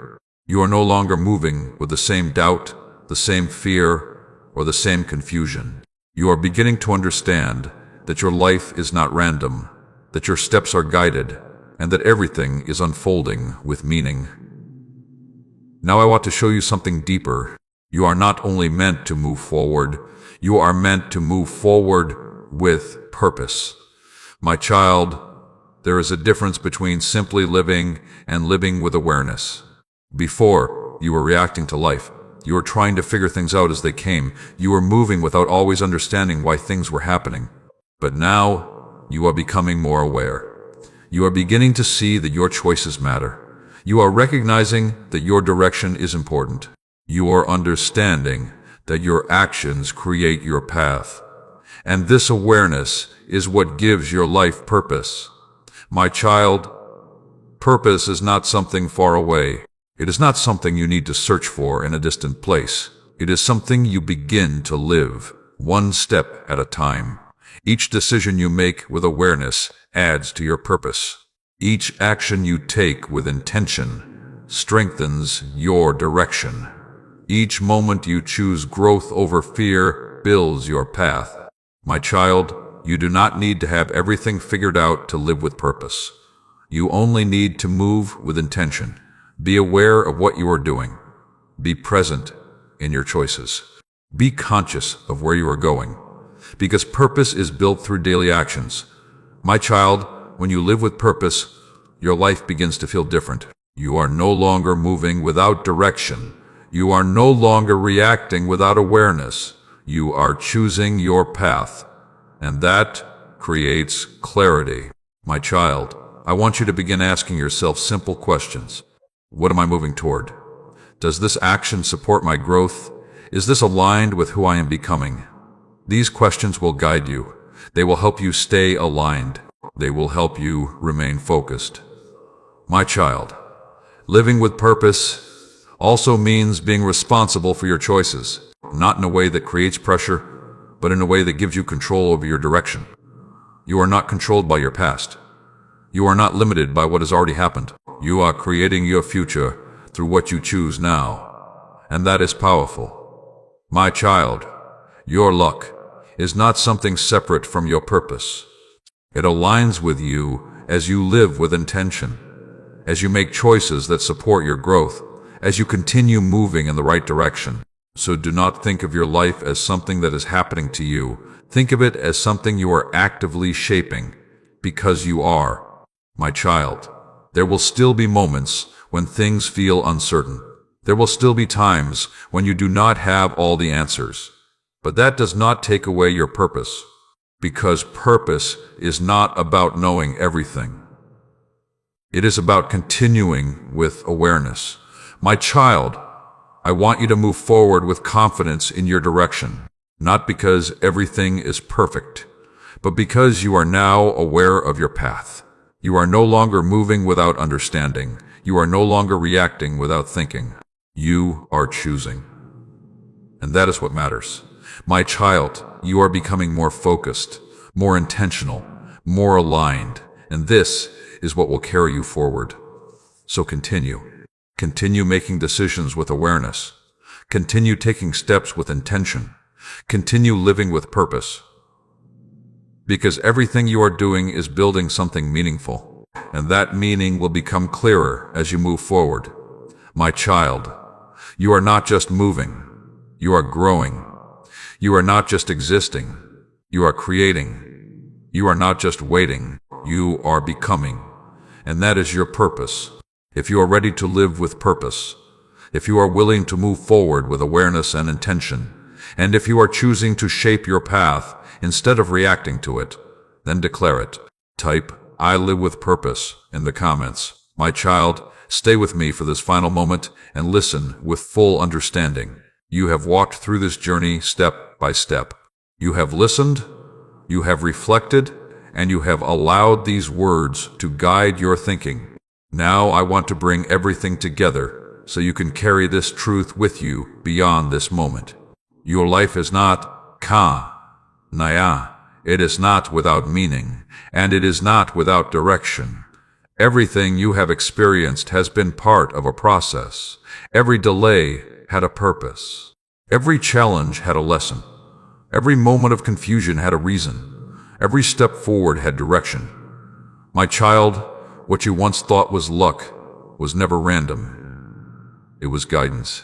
You are no longer moving with the same doubt, the same fear, or the same confusion. You are beginning to understand that your life is not random, that your steps are guided, and that everything is unfolding with meaning. Now I want to show you something deeper. You are not only meant to move forward, you are meant to move forward with purpose. My child, there is a difference between simply living and living with awareness. Before, you were reacting to life. You were trying to figure things out as they came. You were moving without always understanding why things were happening. But now, you are becoming more aware. You are beginning to see that your choices matter. You are recognizing that your direction is important. You are understanding that your actions create your path. And this awareness is what gives your life purpose. My child, purpose is not something far away. It is not something you need to search for in a distant place. It is something you begin to live, one step at a time. Each decision you make with awareness adds to your purpose. Each action you take with intention strengthens your direction. Each moment you choose growth over fear builds your path. My child, you do not need to have everything figured out to live with purpose. You only need to move with intention. Be aware of what you are doing. Be present in your choices. Be conscious of where you are going. Because purpose is built through daily actions. My child, when you live with purpose, your life begins to feel different. You are no longer moving without direction. You are no longer reacting without awareness. You are choosing your path. And that creates clarity. My child, I want you to begin asking yourself simple questions. What am I moving toward? Does this action support my growth? Is this aligned with who I am becoming? These questions will guide you. They will help you stay aligned. They will help you remain focused. My child, living with purpose also means being responsible for your choices, not in a way that creates pressure, but in a way that gives you control over your direction. You are not controlled by your past. You are not limited by what has already happened. You are creating your future through what you choose now, and that is powerful. My child, your luck is not something separate from your purpose. It aligns with you as you live with intention, as you make choices that support your growth, as you continue moving in the right direction. So do not think of your life as something that is happening to you. Think of it as something you are actively shaping, because you are. My child, there will still be moments when things feel uncertain. There will still be times when you do not have all the answers. But that does not take away your purpose, because purpose is not about knowing everything. It is about continuing with awareness. My child, I want you to move forward with confidence in your direction, not because everything is perfect, but because you are now aware of your path. You are no longer moving without understanding. You are no longer reacting without thinking. You are choosing. And that is what matters. My child, you are becoming more focused, more intentional, more aligned, and this is what will carry you forward. So continue. Continue making decisions with awareness. Continue taking steps with intention. Continue living with purpose. Because everything you are doing is building something meaningful, and that meaning will become clearer as you move forward. My child, you are not just moving, you are growing. You are not just existing, you are creating. You are not just waiting, you are becoming. And that is your purpose. If you are ready to live with purpose, if you are willing to move forward with awareness and intention, and if you are choosing to shape your path instead of reacting to it, then declare it. Type, "I live with purpose," in the comments. My child, stay with me for this final moment and listen with full understanding. You have walked through this journey step by step. You have listened, you have reflected, and you have allowed these words to guide your thinking. Now I want to bring everything together so you can carry this truth with you beyond this moment. Your life is not naya. It is not without meaning, and it is not without direction. Everything you have experienced has been part of a process. Every delay had a purpose. Every challenge had a lesson. Every moment of confusion had a reason. Every step forward had direction. My child, what you once thought was luck was never random. It was guidance.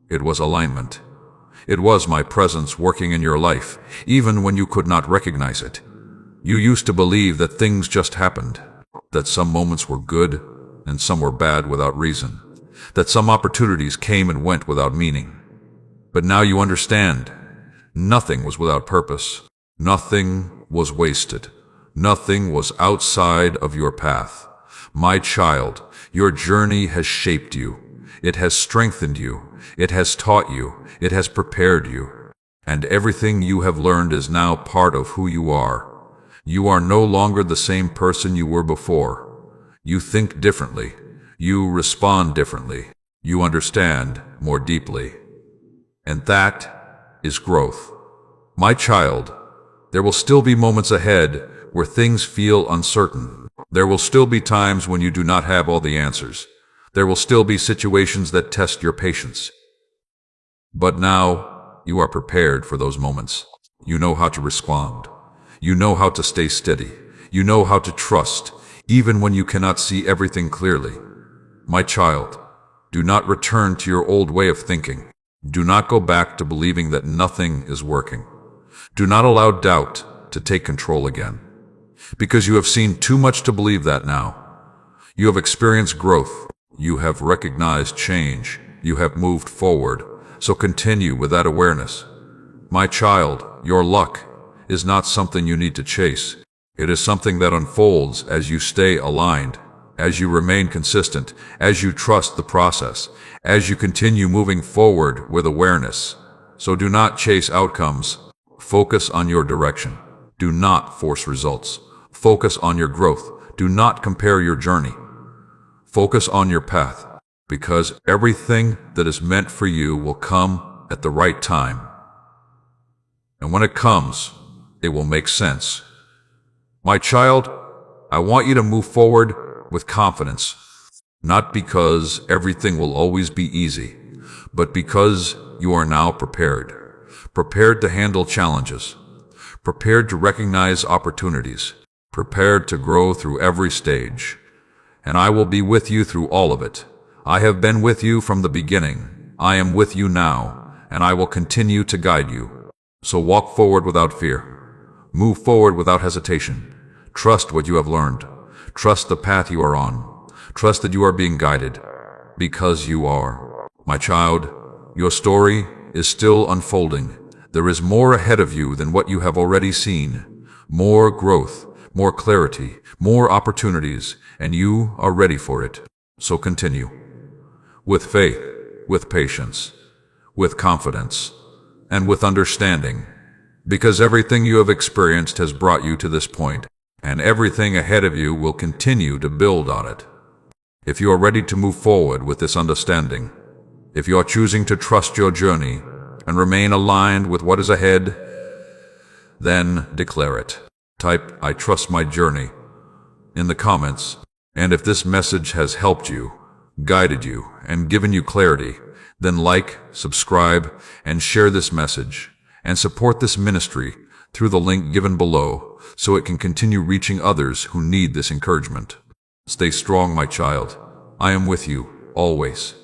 It was alignment. It was my presence working in your life, even when you could not recognize it. You used to believe that things just happened, that some moments were good and some were bad without reason, that some opportunities came and went without meaning. But now you understand. Nothing was without purpose. Nothing was wasted. Nothing was outside of your path. My child, your journey has shaped you. It has strengthened you. It has taught you. It has prepared you. And everything you have learned is now part of who you are. You are no longer the same person you were before. You think differently. You respond differently. You understand more deeply. And that is growth. My child, there will still be moments ahead where things feel uncertain. There will still be times when you do not have all the answers. There will still be situations that test your patience. But now you are prepared for those moments. You know how to respond. You know how to stay steady. You know how to trust, even when you cannot see everything clearly. My child, do not return to your old way of thinking. Do not go back to believing that nothing is working. Do not allow doubt to take control again, because you have seen too much to believe that now. You have experienced growth. You have recognized change. You have moved forward. So continue with that awareness. My child, your luck is not something you need to chase. It is something that unfolds as you stay aligned, as you remain consistent, as you trust the process, as you continue moving forward with awareness. So do not chase outcomes. Focus on your direction. Do not force results. Focus on your growth. Do not compare your journey. Focus on your path, because everything that is meant for you will come at the right time. And when it comes, it will make sense. My child, I want you to move forward with confidence, not because everything will always be easy, but because you are now prepared to handle challenges, prepared to recognize opportunities, prepared to grow through every stage. And I will be with you through all of it. I have been with you from the beginning. I am with you now, and I will continue to guide you. So walk forward without fear. Move forward without hesitation. Trust what you have learned. Trust the path you are on. Trust that you are being guided, because you are. My child, your story is still unfolding. There is more ahead of you than what you have already seen. More growth, more clarity, more opportunities, and you are ready for it. So continue. With faith, with patience, with confidence, and with understanding. Because everything you have experienced has brought you to this point, and everything ahead of you will continue to build on it. If you are ready to move forward with this understanding, if you are choosing to trust your journey and remain aligned with what is ahead, then declare it. Type, "I trust my journey," in the comments. And if this message has helped you, guided you, and given you clarity, then like, subscribe, and share this message, and support this ministry through the link given below so it can continue reaching others who need this encouragement. Stay strong, my child. I am with you, always.